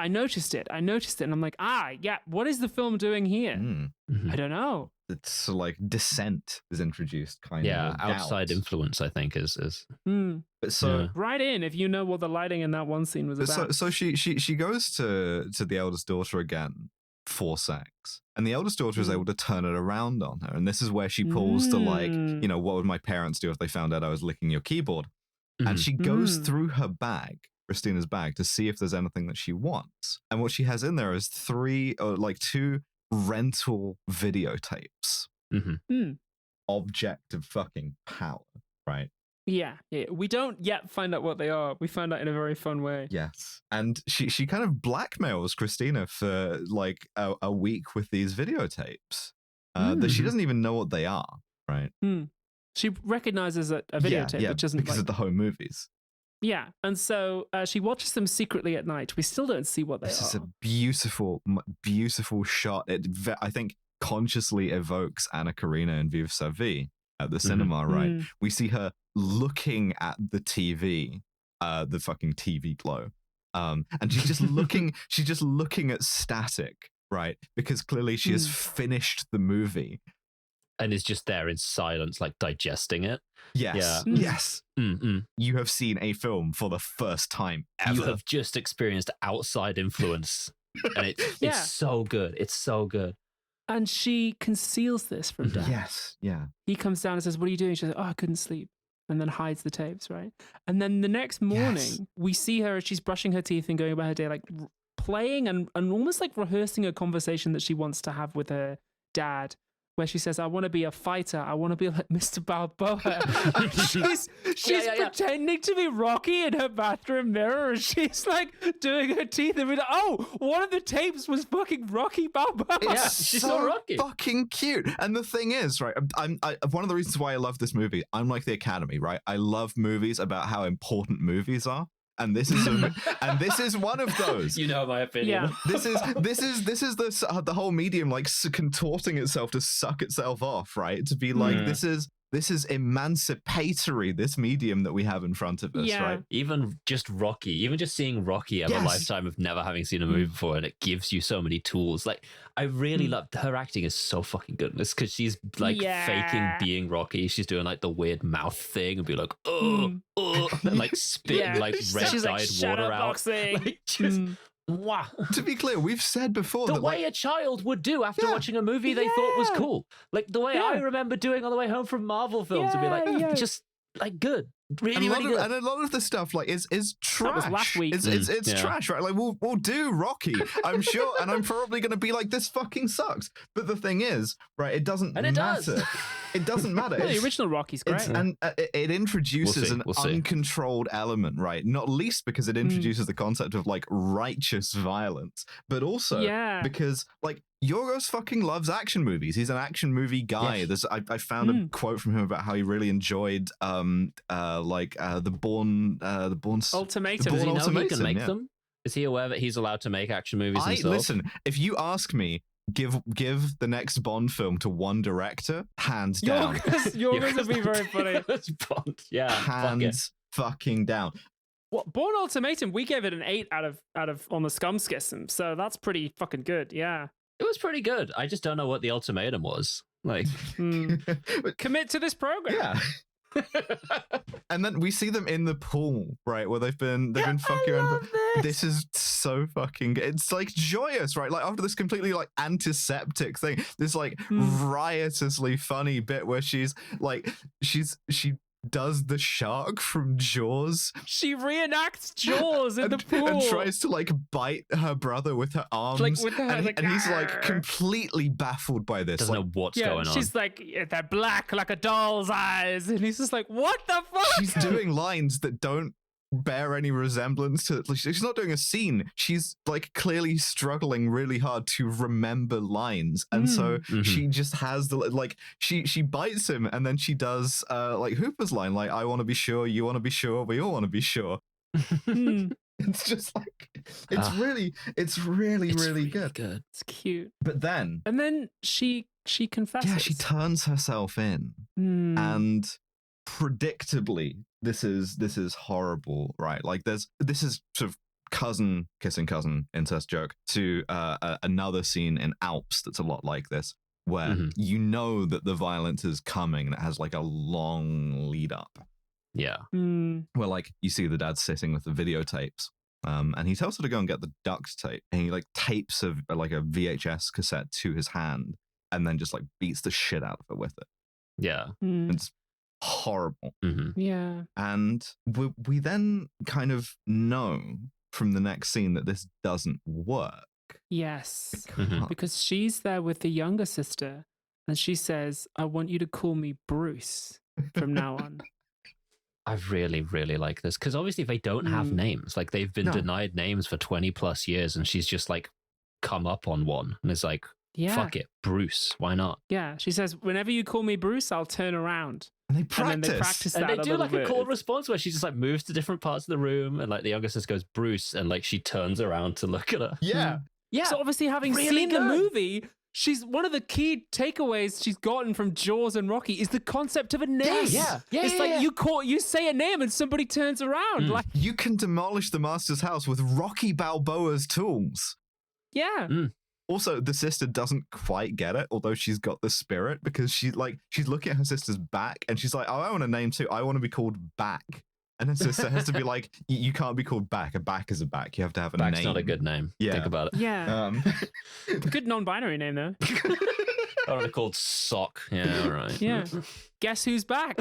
noticed it. And I'm like, what is the film doing here? I don't know. It's like dissent is introduced, kind of. Outside influence, I think, is. But so right in if you know what the lighting in that one scene was about. So she goes to the eldest daughter again for sex, and the eldest daughter is able to turn it around on her, and this is where she pulls the like, you know, what would my parents do if they found out I was licking your keyboard? And she goes through her bag, Christina's bag, to see if there's anything that she wants, and what she has in there is two rental videotapes. Object of fucking power, right? Yeah. We don't yet find out what they are. We find out in a very fun way. Yes. And she kind of blackmails Christina for like a week with these videotapes that she doesn't even know what they are, right? She recognizes a videotape, which isn't because of the home movies. Yeah. And so she watches them secretly at night. We still don't see what they are. This is a beautiful, beautiful shot. I think consciously evokes Anna Karina in Vive sa vie at the cinema, right? We see her looking at the TV, the fucking TV glow, and she's just looking at static, right? Because clearly she has finished the movie and is just there in silence, like digesting it. Yes. Yes. You have seen a film for the first time ever. You have just experienced outside influence, and it's so good. It's so good. And she conceals this from Dad. Yes. Yeah. He comes down and says, "What are you doing?" She says, "Oh, I couldn't sleep." And then hides the tapes, right? And then the next morning, we see her as she's brushing her teeth and going about her day, like playing and almost like rehearsing a conversation that she wants to have with her dad, where she says, "I want to be a fighter. I want to be like Mr. Balboa." And she's pretending to be Rocky in her bathroom mirror. And she's like doing her teeth and be like, "Oh, one of the tapes was fucking Rocky Balboa." She's so Rocky. Fucking cute. And the thing is, right, one of the reasons why I love this movie, I'm like the Academy, right? I love movies about how important movies are. And this is one of those. You know my opinion. Yeah. This is the whole medium like contorting itself to suck itself off, right? To be like this is emancipatory. This medium that we have in front of us, right? Even just seeing Rocky have a lifetime of never having seen a movie before, and it gives you so many tools. Like I really love her acting is so fucking good. It's because she's like faking being Rocky. She's doing like the weird mouth thing and be like, and like spitting like red dyed water out. Like just wow. To be clear, we've said before the that way a child would do after watching a movie they thought was cool, like the way I remember doing on the way home from Marvel films, would be like, just like good. Really, really good. And a lot of the stuff like is trash. That was last week. It's trash, right? Like we'll do Rocky, I'm sure, and I'm probably going to be like, this fucking sucks. But the thing is, right? It doesn't matter. Does. It doesn't matter. The original Rocky's great. And it introduces an We'll see. uncontrolled element, right? Not least because it introduces the concept of like righteous violence, but also because like Yorgos fucking loves action movies. He's an action movie guy. Yes. I found a quote from him about how he really enjoyed the Bourne Ultimatum. Does he know he can make yeah. them? Is he aware that he's allowed to make action movies himself? Listen, if you ask me, give the next Bond film to one director, hands down. Yorgos would be very funny. Bond. Yeah, hands fucking down. What, Bourne Ultimatum? We gave it an 8 out of on the Scum Schism, so that's pretty fucking good. Yeah, it was pretty good. I just don't know what the ultimatum was. Like, commit to this program. Yeah. And then we see them in the pool, right, where they've been fucking around. This is so fucking good. It's like joyous, right? Like after this completely like antiseptic thing, this like riotously funny bit where she does the shark from Jaws. She reenacts Jaws in the pool and tries to like bite her brother with her arms. Like with her, and he's like completely baffled by this. Doesn't know what's going on. She's like, they're black like a doll's eyes, and he's just like, what the fuck? She's doing lines that don't bear any resemblance to, like, she's not doing a scene. She's like clearly struggling really hard to remember lines, and so she just has the like she bites him, and then she does like Hooper's line, like, I want to be sure, you want to be sure, we all want to be sure. It's just like it's really good. It's cute. But then she confesses. Yeah, she turns herself in, and predictably this is horrible, right? Like this is sort of cousin kissing cousin incest joke to another scene in Alps that's a lot like this, where you know that the violence is coming and it has like a long lead up. Yeah. Where like you see the dad sitting with the videotapes, and he tells her to go and get the duct tape, and he like tapes like a VHS cassette to his hand and then just like beats the shit out of her with it. Yeah. It's horrible. Yeah. And we then kind of know from the next scene that this doesn't work. Yes. Because she's there with the younger sister, and she says, I want you to call me Bruce from now on. I really, really like this, because obviously they don't have names. Like, they've been denied names for 20 plus years, and she's just like come up on one, and it's like, fuck it, Bruce, why not? Yeah, she says, whenever you call me Bruce, I'll turn around. And they practice. And then they practice that. And they do like bit. a call response where she just like moves to different parts of the room, and like the younger sister goes Bruce, and like she turns around to look at her. Yeah. Yeah. So obviously, having seen the movie, she's one of the key takeaways she's gotten from Jaws and Rocky is the concept of a name. Yeah. It's like you say a name and somebody turns around. Like, you can demolish the master's house with Rocky Balboa's tools. yeah. Also, the sister doesn't quite get it, although she's got the spirit, because she's looking at her sister's back, and she's like, oh, I want a name too. I want to be called Back. And her sister has to be like, you can't be called Back. A back is a back. You have to have a name. Back's not a good name. Yeah. Think about it. Yeah. Good non-binary name, though. Or called Sock. Yeah, all right. Yeah. Guess who's back?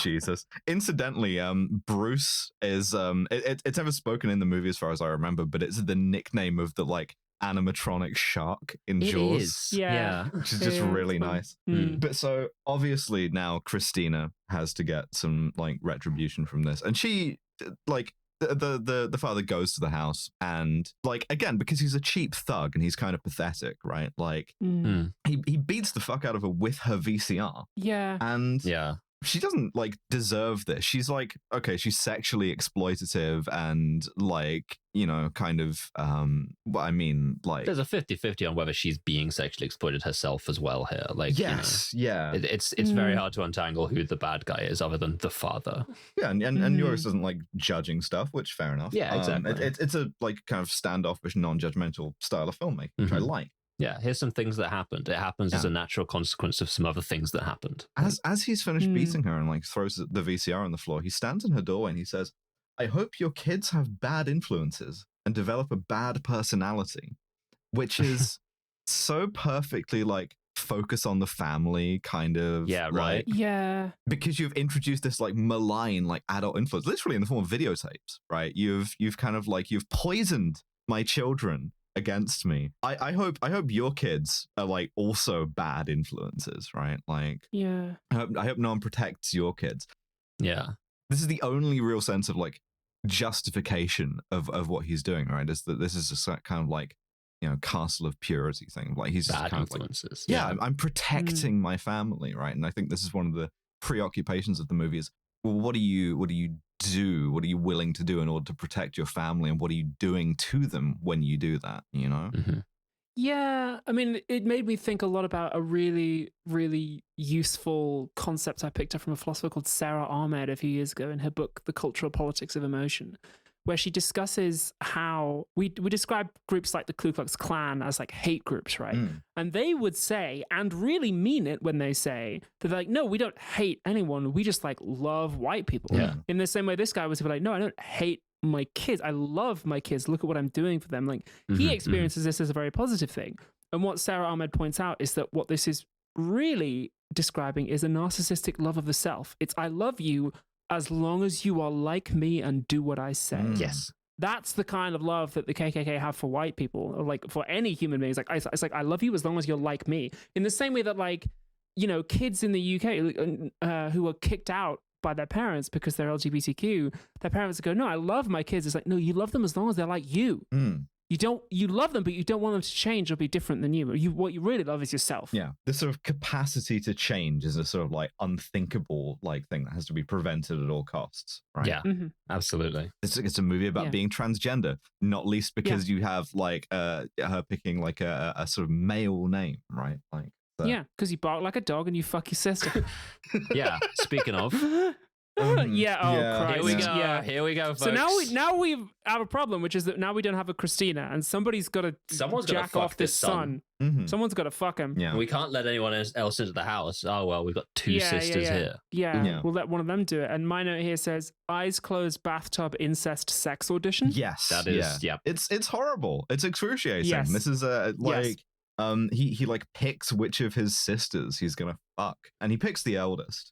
Jesus. Incidentally, Bruce is it's never spoken in the movie as far as I remember, but it's the nickname of the like animatronic shark in Jaws. It is. Yeah. Which is just really nice. But so obviously now Christina has to get some like retribution from this, and she like the father goes to the house, and like again, because he's a cheap thug and he's kind of pathetic, right? Like he beats the fuck out of her with her VCR. Yeah. And yeah. She doesn't like deserve this. She's like, okay, she's sexually exploitative and like, you know, kind of what I mean, like there's a 50-50 on whether she's being sexually exploited herself as well here. Like, yes, you know, yeah. It's very hard to untangle who the bad guy is other than the father. Yeah, and Yorgos doesn't like judging stuff, which fair enough. Yeah, exactly. It's a like kind of standoffish, non-judgmental style of filmmaking, which I like. Yeah, here's some things that happened. It happens as a natural consequence of some other things that happened. As he's finished beating her and like throws the VCR on the floor, he stands in her doorway and he says, I hope your kids have bad influences and develop a bad personality, which is so perfectly like focus on the family kind of. Yeah, right. Yeah. Because you've introduced this like malign, like adult influence, literally in the form of videotapes, right? You've kind of like, you've poisoned my children against me. I hope your kids are like also bad influences, right? Like, Yeah. I hope no one protects your kids. Yeah. This is the only real sense of like justification of what he's doing, right? Is that this is a kind of like, you know, castle of purity thing. Like he's Bad just kind influences. of like, I'm protecting my family, right? And I think this is one of the preoccupations of the movie is, well, what do you do? What are you willing to do in order to protect your family? And what are you doing to them when you do that, you know? Mm-hmm. Yeah, I mean, it made me think a lot about a really, really useful concept I picked up from a philosopher called Sarah Ahmed a few years ago in her book, The Cultural Politics of Emotion, where she discusses how we describe groups like the Ku Klux Klan as like hate groups, right? And they would say, and really mean it when they say, they're like, no, we don't hate anyone. We just like love white people. Yeah. In the same way this guy was like, no, I don't hate my kids. I love my kids. Look at what I'm doing for them. Like he experiences this as a very positive thing. And what Sarah Ahmed points out is that what this is really describing is a narcissistic love of the self. It's I love you as long as you are like me and do what I say. Yes. That's the kind of love that the KKK have for white people, or like for any human being. It's like I love you as long as you're like me. In the same way that, like, you know, kids in the UK who are kicked out by their parents because they're LGBTQ, their parents go, no, I love my kids. It's like, no, you love them as long as they're like you. You love them, but you don't want them to change or be different than you. What you really love is yourself. Yeah. This sort of capacity to change is a sort of like unthinkable like thing that has to be prevented at all costs, right? Yeah, absolutely. It's a movie about being transgender, not least because you have like her picking like a sort of male name, right? Like yeah, because you bark like a dog and you fuck your sister. Yeah. Speaking of, Christ. here we go. Yeah. Here we go, folks. So now we have a problem, which is that now we don't have a Christina, and someone's got to jack fuck off this son. Someone's got to fuck him. Yeah. We can't let anyone else into the house. Oh, well, we've got two sisters here. Yeah, we'll let one of them do it. And my note here says, eyes closed, bathtub, incest, sex audition. Yes. That is, yeah. It's horrible. It's excruciating. Yes. This is he like picks which of his sisters he's gonna fuck, and he picks the eldest.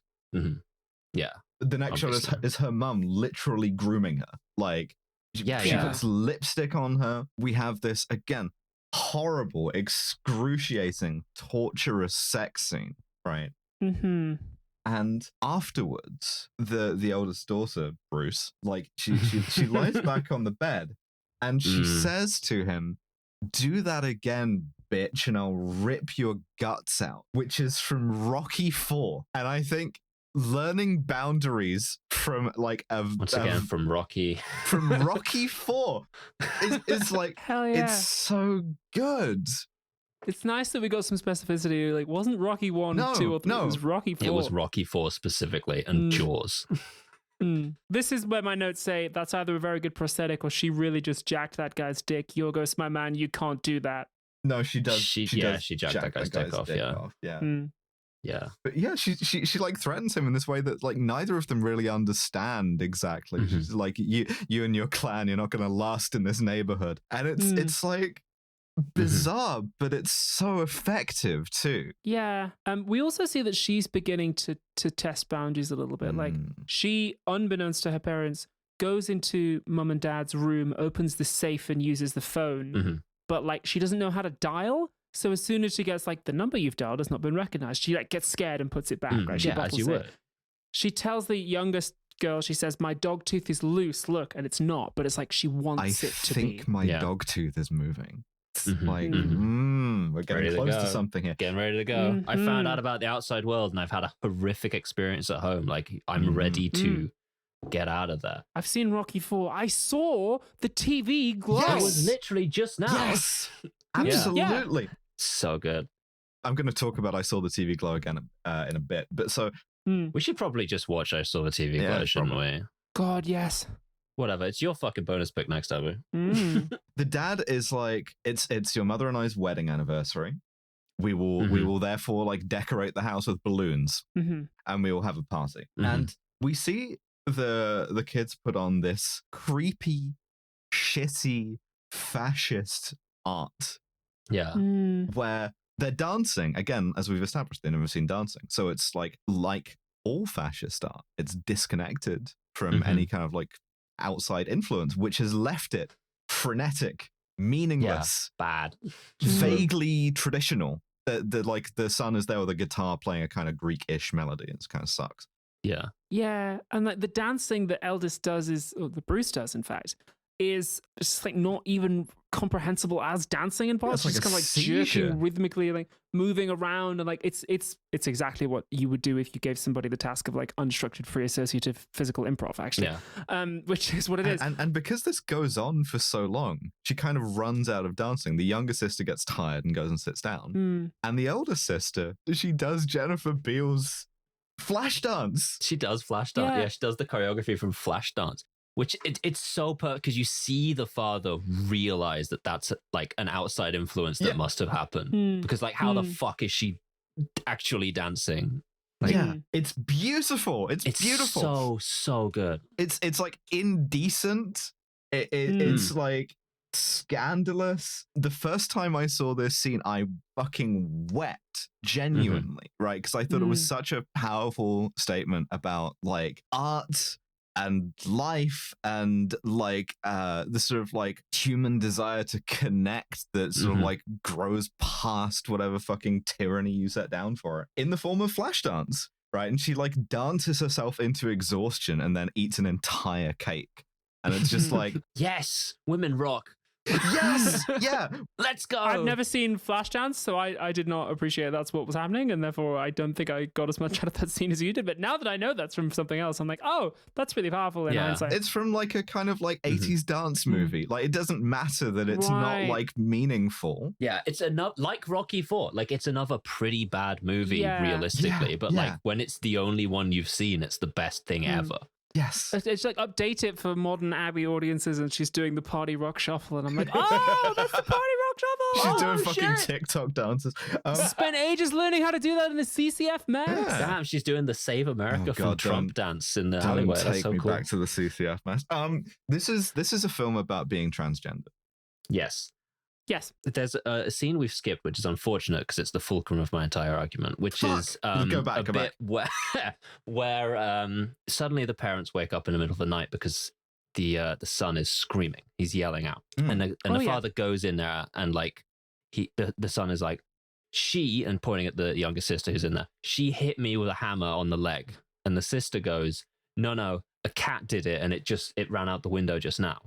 Yeah. The next shot is her mum literally grooming her. Like, she puts lipstick on her. We have this, again, horrible, excruciating, torturous sex scene, right? And afterwards, the eldest daughter, Bruce, like, she lies back on the bed, and she says to him, do that again, bitch, and I'll rip your guts out, which is from Rocky IV. And I think learning boundaries from like from Rocky IV is like, hell yeah, it's so good. It's nice that we got some specificity. Like, wasn't Rocky 1, 2, or 3? It was Rocky 4. It was Rocky 4 specifically, and Jaws. This is where my notes say that's either a very good prosthetic or she really just jacked that guy's dick. Yorgos, my man, you can't do that. No, she does. She jacked that guy's dick off. Yeah. But yeah, she like threatens him in this way that like neither of them really understand exactly. She's like, you and your clan, you're not going to last in this neighborhood, and it's like bizarre, but it's so effective too. Yeah. We also see that she's beginning to test boundaries a little bit. Like, she, unbeknownst to her parents, goes into mum and dad's room, opens the safe and uses the phone, but like she doesn't know how to dial. So as soon as she gets like, the number you've dialed has not been recognized, she like gets scared and puts it back. Right? She as you would. She tells the youngest girl, she says, my dog tooth is loose, look, and it's not, but it's like she wants it to be. I think my dog tooth is moving. Like, we're getting close to something here. Getting ready to go. I found out about the outside world, and I've had a horrific experience at home. Like, I'm ready to get out of there. I've seen Rocky 4. I saw the TV glow. It was literally just now. Yes, absolutely. Yeah. So good. I'm going to talk about I Saw the TV Glow again in a bit. But so we should probably just watch I Saw the TV Glow, shouldn't we? God, yes. Whatever. It's your fucking bonus pick next, Abu. The dad is like, it's your mother and I's wedding anniversary. We will therefore like decorate the house with balloons, and we will have a party. And we see the kids put on this creepy, shitty, fascist art. Yeah. Where they're dancing. Again, as we've established, they've never seen dancing. So it's like all fascist art. It's disconnected from any kind of like outside influence, which has left it frenetic, meaningless, bad, vaguely traditional. The son is there with a guitar playing a kind of Greek-ish melody. It kind of sucks. Yeah, and like the dancing that eldest does or the Bruce does, in fact, is just like not even comprehensible as dancing in parts. It's Just kind of like seizure. jerking rhythmically, like moving around, and like it's exactly what you would do if you gave somebody the task of like unstructured, free associative physical improv, actually. Which is what it is. And because this goes on for so long, she kind of runs out of dancing. The younger sister gets tired and goes and sits down. And the elder sister, she does Jennifer Beals flash dance. She does flash dance. Yeah, she does the choreography from Flashdance, which it's so perfect because you see the father realize that that's like an outside influence that must have happened. Because like, how the fuck is she actually dancing? Like, it's beautiful. It's beautiful. So good. It's like indecent. It's like scandalous. The first time I saw this scene, I fucking wept genuinely, right? Because I thought it was such a powerful statement about like art and life and like the sort of like human desire to connect that sort of like grows past whatever fucking tyranny you set down for it in the form of Flashdance, right? And she like dances herself into exhaustion and then eats an entire cake. And it's just like, yes, women rock. Yes, yeah, let's go. I've never seen Flashdance, so I did not appreciate that's what was happening, and therefore I don't think I got as much out of that scene as you did. But now that I know that's from something else, I'm like, oh, that's really powerful in hindsight. It's from like a kind of like 80s dance movie. Like it doesn't matter that it's not like meaningful. Yeah, it's enough like Rocky IV. Like it's another pretty bad movie realistically, but like when it's the only one you've seen, it's the best thing ever. Yes. It's like update it for modern Abby audiences, and she's doing the party rock shuffle, and I'm like, oh, that's the party rock shuffle. She's doing fucking TikTok dances. Spent ages learning how to do that in the CCF, man. Damn, she's doing the Save America from Trump dance in the alleyway. That's so cool. Back to the CCF mess. This is a film about being transgender. Yes. There's a scene we've skipped, which is unfortunate because it's the fulcrum of my entire argument, which is go back. where suddenly the parents wake up in the middle of the night because the son is screaming. He's yelling out. And the father goes in there and like the son is like, she, and pointing at the younger sister who's in there, she hit me with a hammer on the leg. And the sister goes, no, a cat did it and it ran out the window just now.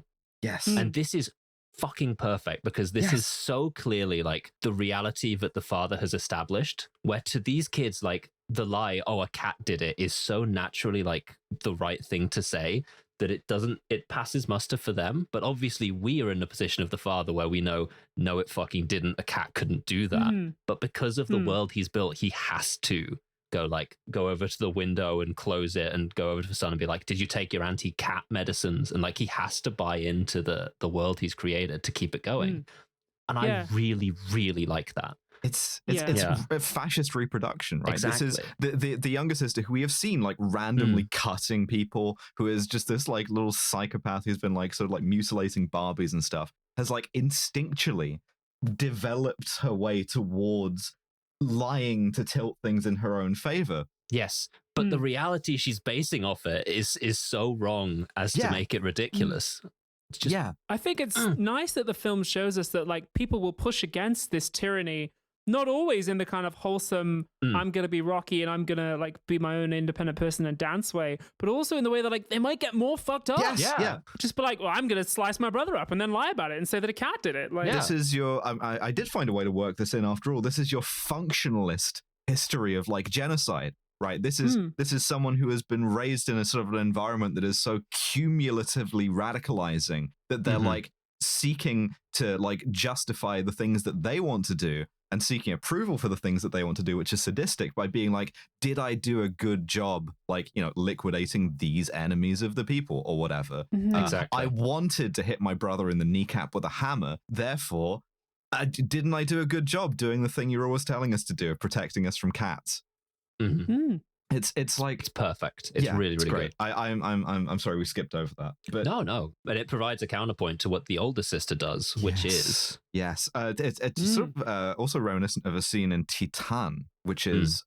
Yes. And this is fucking perfect because this is so clearly like the reality that the father has established, where to these kids like the lie, oh, a cat did it, is so naturally like the right thing to say that it passes muster for them. But obviously we are in the position of the father where we know, no, it fucking didn't, a cat couldn't do that. But because of the world he's built, he has to go over to the window and close it and go over to the son and be like, did you take your anti-cat medicines? And like he has to buy into the world he's created to keep it going. And I really, really like that. It's a fascist reproduction, right? Exactly. This is the younger sister who we have seen like randomly cutting people, who is just this like little psychopath who's been like sort of like mutilating Barbies and stuff, has like instinctually developed her way towards lying to tilt things in her own favor. Yes, but the reality she's basing off it is so wrong as to make it ridiculous. It's just, I think it's nice that the film shows us that like people will push against this tyranny, not always in the kind of wholesome, I'm going to be Rocky and I'm going to like be my own independent person and dance way, but also in the way that like they might get more fucked up. Yes, Just be like, well, I'm going to slice my brother up and then lie about it and say that a cat did it. Like, this is your, I did find a way to work this in after all. This is your functionalist history of like genocide, right? This is someone who has been raised in a sort of an environment that is so cumulatively radicalizing that they're like seeking to like justify the things that they want to do and seeking approval for the things that they want to do, which is sadistic, by being like, did I do a good job, like, you know, liquidating these enemies of the people or whatever? Exactly. I wanted to hit my brother in the kneecap with a hammer, therefore, didn't I do a good job doing the thing you're always telling us to do, of protecting us from cats? It's like It's perfect. It's really, really great. good. I'm sorry we skipped over that. But No. But it provides a counterpoint to what the older sister does, which is... Yes. It's sort of also reminiscent of a scene in Titan, which is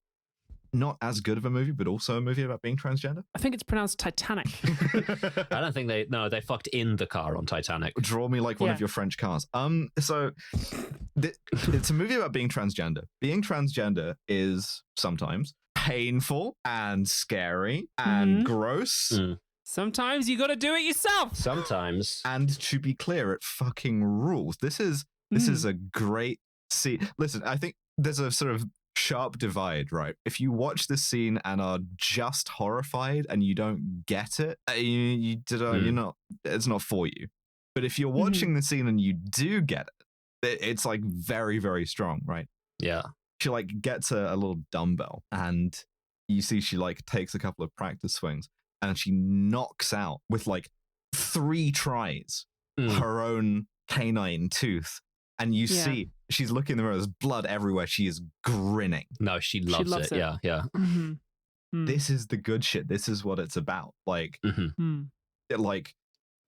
not as good of a movie, but also a movie about being transgender. I think it's pronounced Titanic. I don't think they fucked in the car on Titanic. Draw me like one of your French cars. So it's a movie about being transgender. Being transgender is sometimes painful and scary and gross. Sometimes you got to do it yourself. Sometimes. And to be clear, it fucking rules. This is a great scene. Listen, I think there's a sort of sharp divide, right? If you watch this scene and are just horrified and you don't get it, you're not. It's not for you. But if you're watching the scene and you do get it, it's like very, very strong, right? Yeah. She like gets a little dumbbell, and you see she like takes a couple of practice swings, and she knocks out with like 3 tries her own canine tooth. And you see she's looking in the mirror, there's blood everywhere. She is grinning. No, she loves it. Yeah. This is the good shit. This is what it's about. Like, like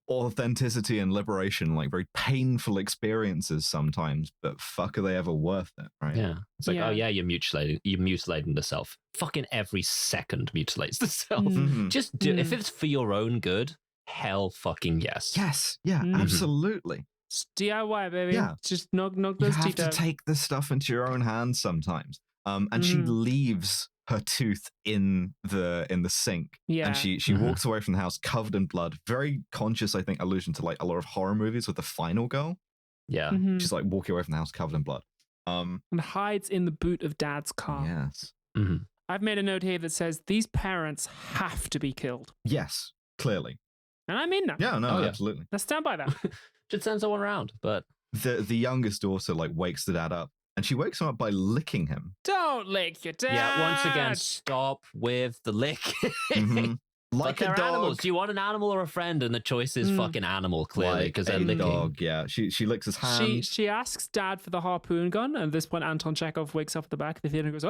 authenticity and liberation, like very painful experiences sometimes, but fuck, are they ever worth it, right? Yeah. It's like, oh yeah, you're mutilating the self. Fucking every second mutilates the self. Just do if it's for your own good, hell fucking yes. Yes. Yeah, absolutely. It's DIY, baby. Yeah. Just knock those teeth out. You have to take this stuff into your own hands sometimes. And she leaves her tooth in the sink. Yeah. And she walks away from the house covered in blood. Very conscious, I think, allusion to like a lot of horror movies with the final girl. Yeah. She's like walking away from the house covered in blood. And hides in the boot of Dad's car. Yes. I've made a note here that says these parents have to be killed. Yes, clearly. And I mean that. Yeah, no, absolutely. Let's stand by that. Should send someone around, but the youngest daughter like wakes the dad up, and she wakes him up by licking him. Don't lick your dad. Yeah, once again, stop with the lick. Like but a dog. Animals. Do you want an animal or a friend? And the choice is fucking animal, clearly, because they're licking. Dog, yeah. She licks his hand. She asks Dad for the harpoon gun, and at this point, Anton Chekhov wakes up at the back of the theater and goes,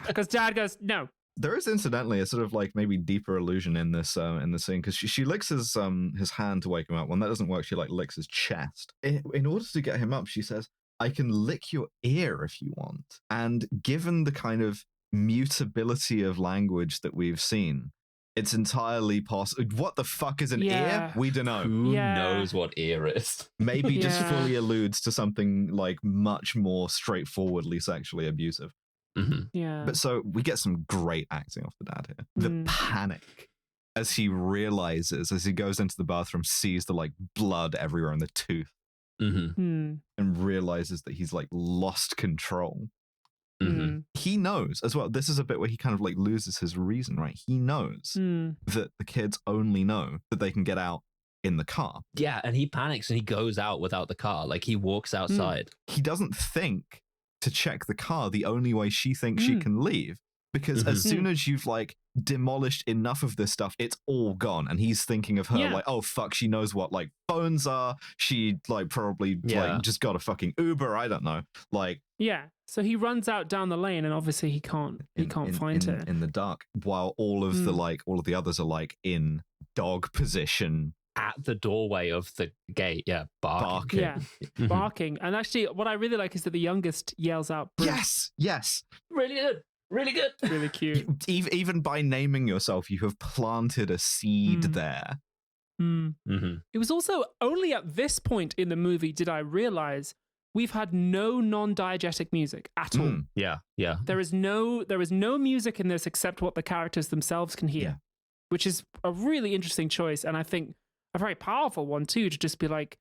because Dad goes, no. There is incidentally a sort of like maybe deeper illusion in this scene, because she licks his hand to wake him up. When that doesn't work, she like licks his chest. In order to get him up, she says, "I can lick your ear if you want." And given the kind of mutability of language that we've seen, it's entirely possible. What the fuck is an ear? We don't know. Who knows what ear is? Maybe just fully alludes to something like much more straightforwardly sexually abusive. Yeah. But so we get some great acting off the dad here. The panic as he realizes, as he goes into the bathroom, sees the like blood everywhere in the tooth, and realizes that he's like lost control. He knows as well. This is a bit where he kind of like loses his reason, right? He knows that the kids only know that they can get out in the car. Yeah, and he panics and he goes out without the car. Like he walks outside. He doesn't think to check the car the only way she thinks she can leave, because as soon as you've like demolished enough of this stuff, it's all gone. And he's thinking of her like, oh fuck, she knows what like phones are. She like probably like just got a fucking Uber. I don't know. Like so he runs out down the lane, and obviously he can't find her in the dark, while all of the others are like in dog position at the doorway of the gate, barking. Barking. And actually, what I really like is that the youngest yells out, Bruce. Yes, really good, really cute. Even by naming yourself, you have planted a seed there. It was also only at this point in the movie did I realize we've had no non-diegetic music at all. Yeah. There is no music in this except what the characters themselves can hear, which is a really interesting choice, and I think a very powerful one too, to just be like,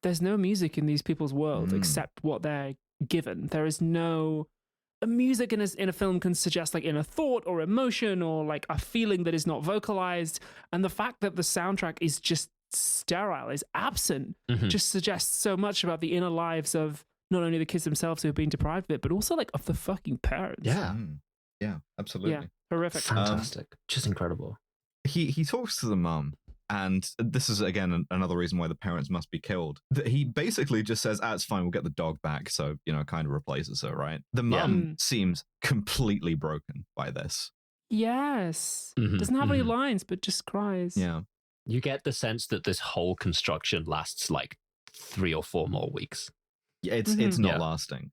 there's no music in these people's world except what they're given. There is no music in a film can suggest like inner thought or emotion or like a feeling that is not vocalized, and the fact that the soundtrack is just sterile, is absent, just suggests so much about the inner lives of not only the kids themselves who have been deprived of it, but also like of the fucking parents. Yeah, absolutely. Horrific. Fantastic. Just incredible. He talks to the mum, And this is, again, another reason why the parents must be killed. He basically just says, it's fine, we'll get the dog back. So, kind of replaces her, right? The mum seems completely broken by this. Yes. Doesn't have any lines, but just cries. Yeah. You get the sense that this whole construction lasts like 3 or 4 more weeks. Yeah, it's not lasting.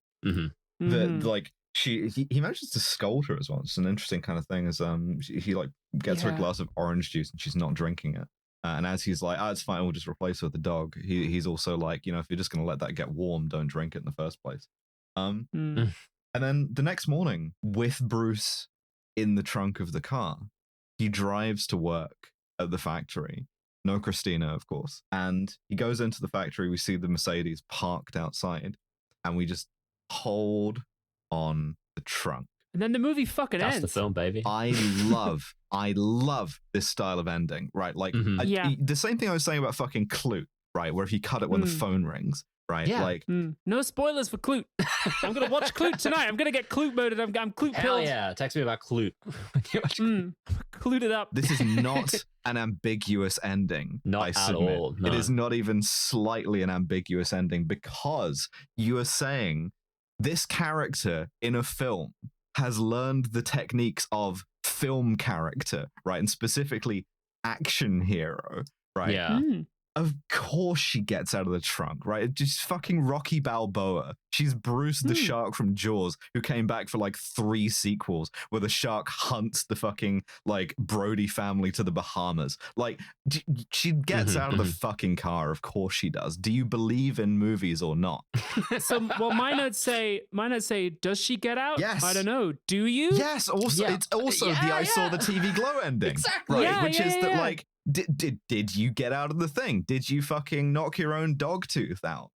He manages to scold her as well. It's an interesting kind of thing. Is he like gets her a glass of orange juice and she's not drinking it. And as he's like, it's fine, we'll just replace her with the dog. He's also like, if you're just going to let that get warm, don't drink it in the first place. And then the next morning, with Bruce in the trunk of the car, he drives to work at the factory. No Christina, of course. And he goes into the factory. We see the Mercedes parked outside, and we just hold on the trunk. And then the movie fucking ends. That's the film, baby. I love this style of ending, right? Like, the same thing I was saying about fucking Clute, right? Where if you cut it when the phone rings, right? Yeah. Like, no spoilers for Clute. I'm going to watch Clute tonight. I'm going to get Clute moded. I'm Clute Hell pilled. yeah. Text me about Clute. Clute it up. This is not an ambiguous ending. Not at all. No. It is not even slightly an ambiguous ending, because you are saying this character in a film has learned the techniques of film character, right? And specifically action hero, right? Yeah. Of course she gets out of the trunk, right? Just fucking Rocky Balboa. She's Bruce the shark from Jaws, who came back for like 3 sequels, where the shark hunts the fucking like Brody family to the Bahamas. Like, she gets out of the fucking car. Of course she does. Do you believe in movies or not? So, well, my notes say, does she get out? Yes. I don't know. Do you? Yes. Also, it's also I saw the TV Glow ending. Exactly. Right. Which is that like, did you get out of the thing? Did you fucking knock your own Dogtooth out?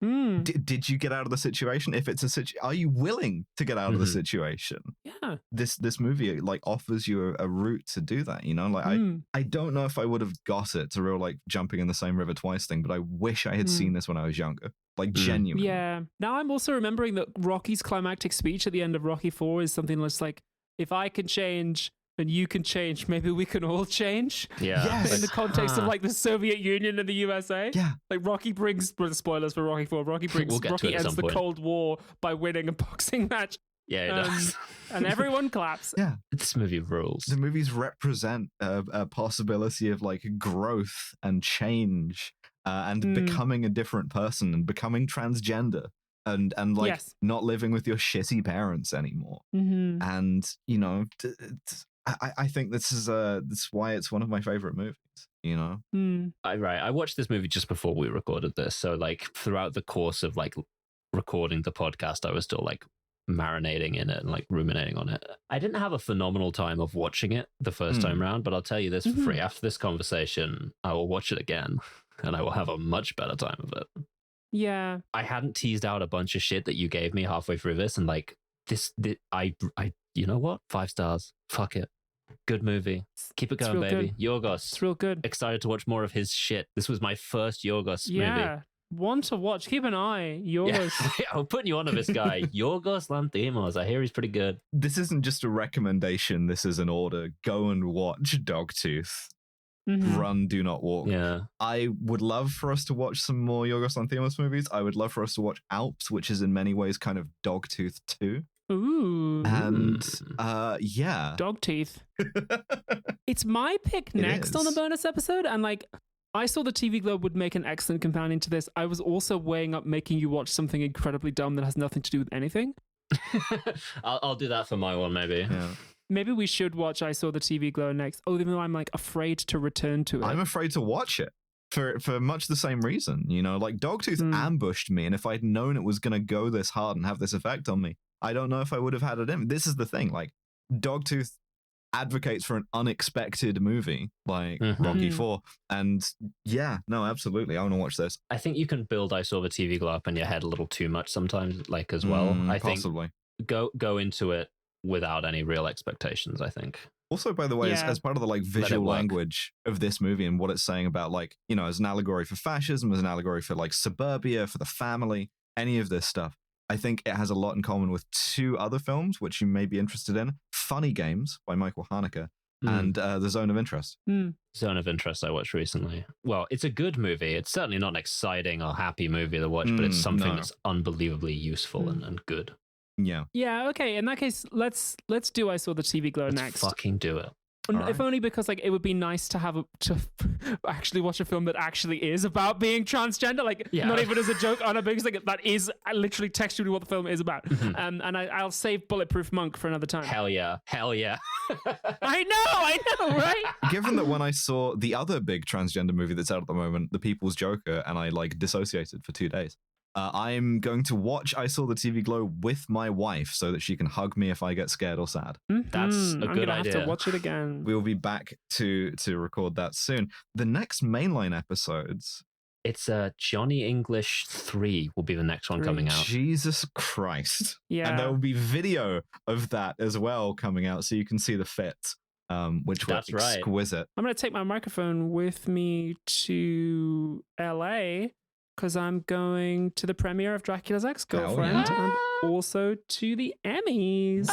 Did you get out of the situation? If it's a are you willing to get out of the situation? Yeah. This movie like offers you a route to do that. Like I don't know if I would have got it to real like jumping in the same river twice thing, but I wish I had seen this when I was younger. Like genuinely. Yeah. Now I'm also remembering that Rocky's climactic speech at the end of Rocky IV is something that's like, if I can change and you can change, maybe we can all change. Yeah. Yes. In the context of like the Soviet Union and the USA. Yeah. Like Rocky brings, spoilers for Rocky IV, Rocky ends the Cold War by winning a boxing match. Yeah, it does. And everyone claps. Yeah. This movie rules. The movies represent a possibility of like growth and change and becoming a different person and becoming transgender. And like not living with your shitty parents anymore. And I think this is that's why it's one of my favorite movies. I watched this movie just before we recorded this, so like throughout the course of like recording the podcast, I was still like marinating in it and like ruminating on it. I didn't have a phenomenal time of watching it the first time round, but I'll tell you this for free: after this conversation, I will watch it again, and I will have a much better time of it. Yeah. I hadn't teased out a bunch of shit that you gave me halfway through this, and like I you know what? 5 stars. Fuck it. Good movie. Keep it going, baby. Good. Yorgos. It's real good. Excited to watch more of his shit. This was my first Yorgos movie. Yeah. One to watch. Keep an eye. Yorgos. Yeah. I'm putting you on to this guy. Yorgos Lanthimos. I hear he's pretty good. This isn't just a recommendation. This is an order. Go and watch Dogtooth. Run, do not walk. Yeah. I would love for us to watch some more Yorgos Lanthimos movies. I would love for us to watch Alps, which is in many ways kind of Dogtooth 2. Ooh. And yeah. Dogtooth. It's my pick next on the bonus episode. And like, I saw the TV Globe would make an excellent companion to this. I was also weighing up making you watch something incredibly dumb that has nothing to do with anything. I'll do that for my one, maybe. Yeah. Maybe we should watch I Saw the TV Glow next. Oh, even though I'm like afraid to return to it. I'm afraid to watch it for much the same reason. Like Dogtooth ambushed me, and if I'd known it was going to go this hard and have this effect on me, I don't know if I would have had it in. This is the thing. Like Dogtooth advocates for an unexpected movie like Rocky IV, and yeah, no, absolutely, I want to watch this. I think you can build I Saw the TV Glow up in your head a little too much sometimes, like as well. I possibly. think go into it without any real expectations, I think. Also, by the way, as part of the like visual language of this movie and what it's saying about like, as an allegory for fascism, as an allegory for like suburbia, for the family, any of this stuff, I think it has a lot in common with 2 other films, which you may be interested in. Funny Games by Michael Haneke and The Zone of Interest. Zone of Interest I watched recently. Well, it's a good movie. It's certainly not an exciting or happy movie to watch, but it's something that's unbelievably useful and good. Yeah. Yeah, okay. In that case, let's do I Saw the TV Glow next. Fucking do it. If only because like it would be nice to actually watch a film that actually is about being transgender, not even as a joke on it, because like that is literally textually what the film is about. And I'll save Bulletproof Monk for another time. Hell yeah. I know, right? Given that when I saw the other big transgender movie that's out at the moment, The People's Joker, and I dissociated for 2 days, I'm going to watch I Saw the TV Glow with my wife so that she can hug me if I get scared or sad. That's a good idea. I'm going to have to watch it again. We'll be back to record that soon. The next mainline episodes... It's Johnny English 3 will be the next one coming out. Jesus Christ. Yeah. And there will be video of that as well coming out so you can see the fit, which was exquisite. Right. I'm going to take my microphone with me to LA because I'm going to the premiere of Dracula's Ex-Girlfriend and also to the Emmys.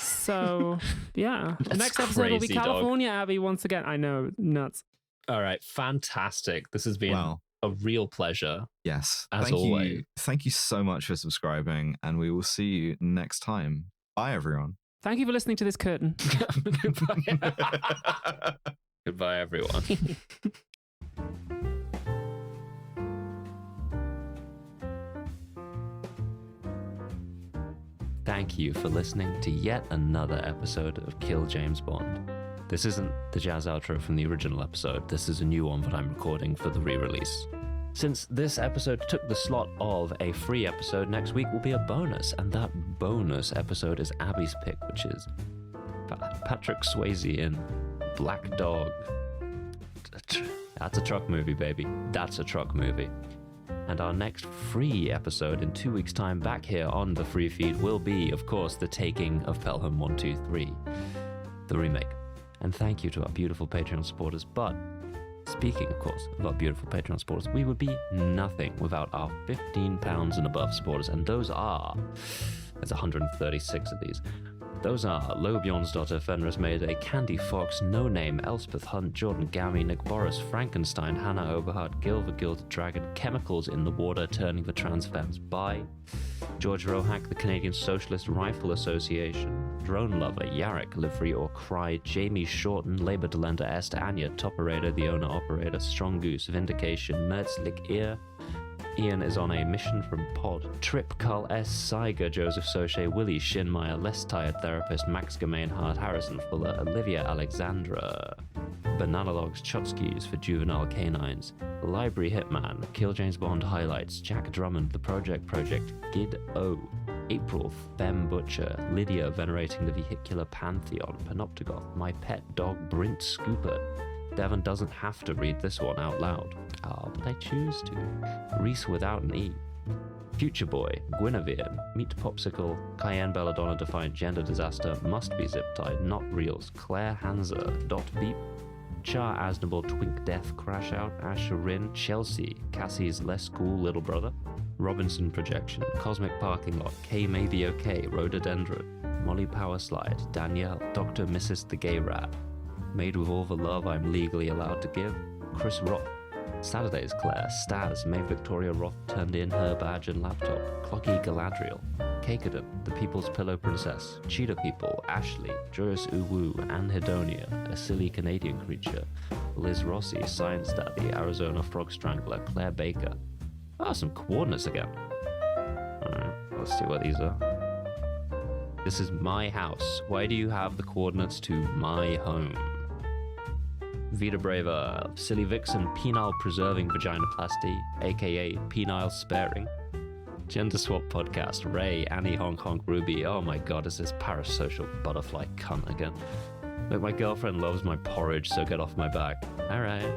So, yeah. The next episode will be California, Abby, once again. I know, nuts. All right, fantastic. This has been a real pleasure. Yes. As always. Thank you so much for subscribing, and we will see you next time. Bye, everyone. Thank you for listening to this curtain. Goodbye. Goodbye, everyone. Thank you for listening to yet another episode of Kill James Bond. This isn't the jazz outro from the original episode. This is a new one that I'm recording for the re-release. Since this episode took the slot of a free episode, next week will be a bonus, and that bonus episode is Abby's pick, which is Patrick Swayze in Black Dog. That's a truck movie, baby. That's a truck movie. And our next free episode in 2 weeks' time back here on the free feed will be, of course, The Taking of Pelham 123, the remake. And thank you to our beautiful Patreon supporters. But speaking, of course, of our beautiful Patreon supporters, we would be nothing without our £15 and above supporters. And there's 136 of these. Those are Lo Bjornsdotter, Fenris Mayday, Candy Fox, No Name, Elspeth Hunt, Jordan Gammy, Nick Boris, Frankenstein, Hannah Oberhardt, Gil the Gilded Dragon, Chemicals in the Water, Turning the Trans Femmes Bi, George Rohack, the Canadian Socialist Rifle Association, Drone Lover, Yarrick, Livery or Cry, Jamie Shorten, Labour Delenda Est, Anya, Toperator, The Owner Operator, Strong Goose, Vindication, Mertzlik Ear, Ian is on a mission from Pod, Trip, Carl S, Saiga, Joseph Soche, Willie Shinmeyer, Less Tired Therapist, Max Gemainhardt, Harrison Fuller, Olivia Alexandra, Bananalogs, Chotskis for Juvenile Canines, Library Hitman, Kill James Bond Highlights, Jack Drummond, The Project, Gid O, April, Femme Butcher, Lydia Venerating the Vehicular Pantheon, Panoptigoth, My Pet Dog Brint Scooper. Devon doesn't have to read this one out loud. But I choose to. Reese without an E. Future Boy, Guinevere, Meat Popsicle, Cayenne Belladonna Defiant Gender Disaster, Must Be Zip Tied, Not Reels, Claire Hanser, Dot Beep, Char Asnable, Twink Death, Crash Out, Asherin, Chelsea, Cassie's Less Cool Little Brother, Robinson Projection, Cosmic Parking Lot, K May Be Okay, Rhododendron, Molly Power Slide, Danielle, Dr. Mrs. the Gay Rat, Made with All the Love I'm Legally Allowed to Give, Chris Roth, Saturday's Claire, Staz, May Victoria Roth turned in her badge and laptop, Clocky Galadriel, Cakedon, The People's Pillow Princess, Cheetah People, Ashley, Joyous Uwu, Anhedonia, A Silly Canadian Creature, Liz Rossi, Science Daddy, Arizona Frog Strangler, Claire Baker. Some coordinates again. Alright, let's see what these are. This is my house. Why do you have the coordinates to my home? Vita Brava, Silly Vixen, Penile Preserving Vaginoplasty, aka Penile Sparing. Gender Swap Podcast, Ray, Annie Honk Honk Ruby. Oh my god, is this parasocial butterfly cunt again? Look, my girlfriend loves my porridge, so get off my back. Alright.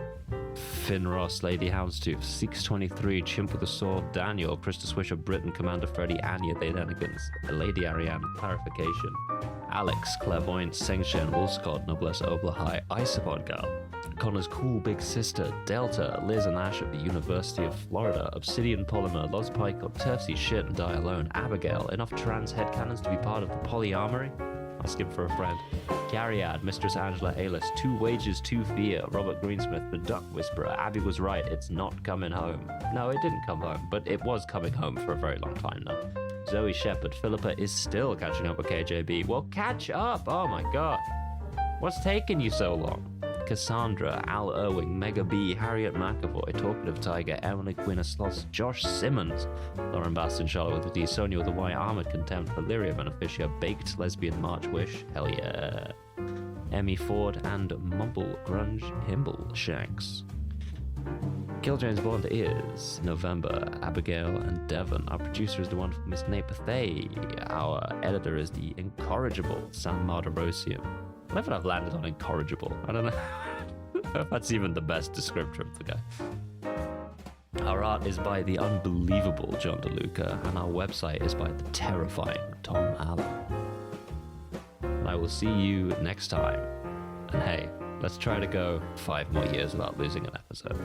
Finn Ross, Lady Houndstooth, 623, Chimp with a Sword, Daniel, Krista Swisher, Britain, Commander Freddy, Anya, The Denigans, Lady Ariane, Clarification, Alex, Clairvoyant, Sengshen, Ulscott, Noblesse Oblahai, Isopod Gal, Connor's Cool Big Sister, Delta, Liz and Ash at the University of Florida, Obsidian Polymer, Loz Pike, Turfsy Shit and Die Alone, Abigail, enough trans headcanons to be part of the polyamory? Asking for a friend. Cariad, Mistress Angela Aylis, 2 Wages, 2 Fear, Robert Greensmith, The Duck Whisperer. Abby was right, it's not coming home. No, it didn't come home, but it was coming home for a very long time now. Zoe Shepherd, Philippa is still catching up with KJB. Well, catch up! Oh my god. What's taking you so long? Cassandra, Al Irwing, Mega B, Harriet McAvoy, Talkative Tiger, Emily Quinn Sloss, Josh Simmons, Lauren Baston, Charlotte with a D, Sonia with a Y, Armored Contempt, Valeria Beneficia, Baked Lesbian March Wish, hell yeah. Emmy Ford and Mumble Grunge Himble Shanks. Kill James Bond is November, Abigail and Devon. Our producer is the wonderful Miss Nate Pathay. Our editor is the incorrigible Sam Marderosian. I don't know if I've landed on incorrigible. I don't know if that's even the best descriptor of the guy. Our art is by the unbelievable John DeLuca, and our website is by the terrifying Tom Allen. And I will see you next time. And hey, let's try to go 5 more years without losing an episode.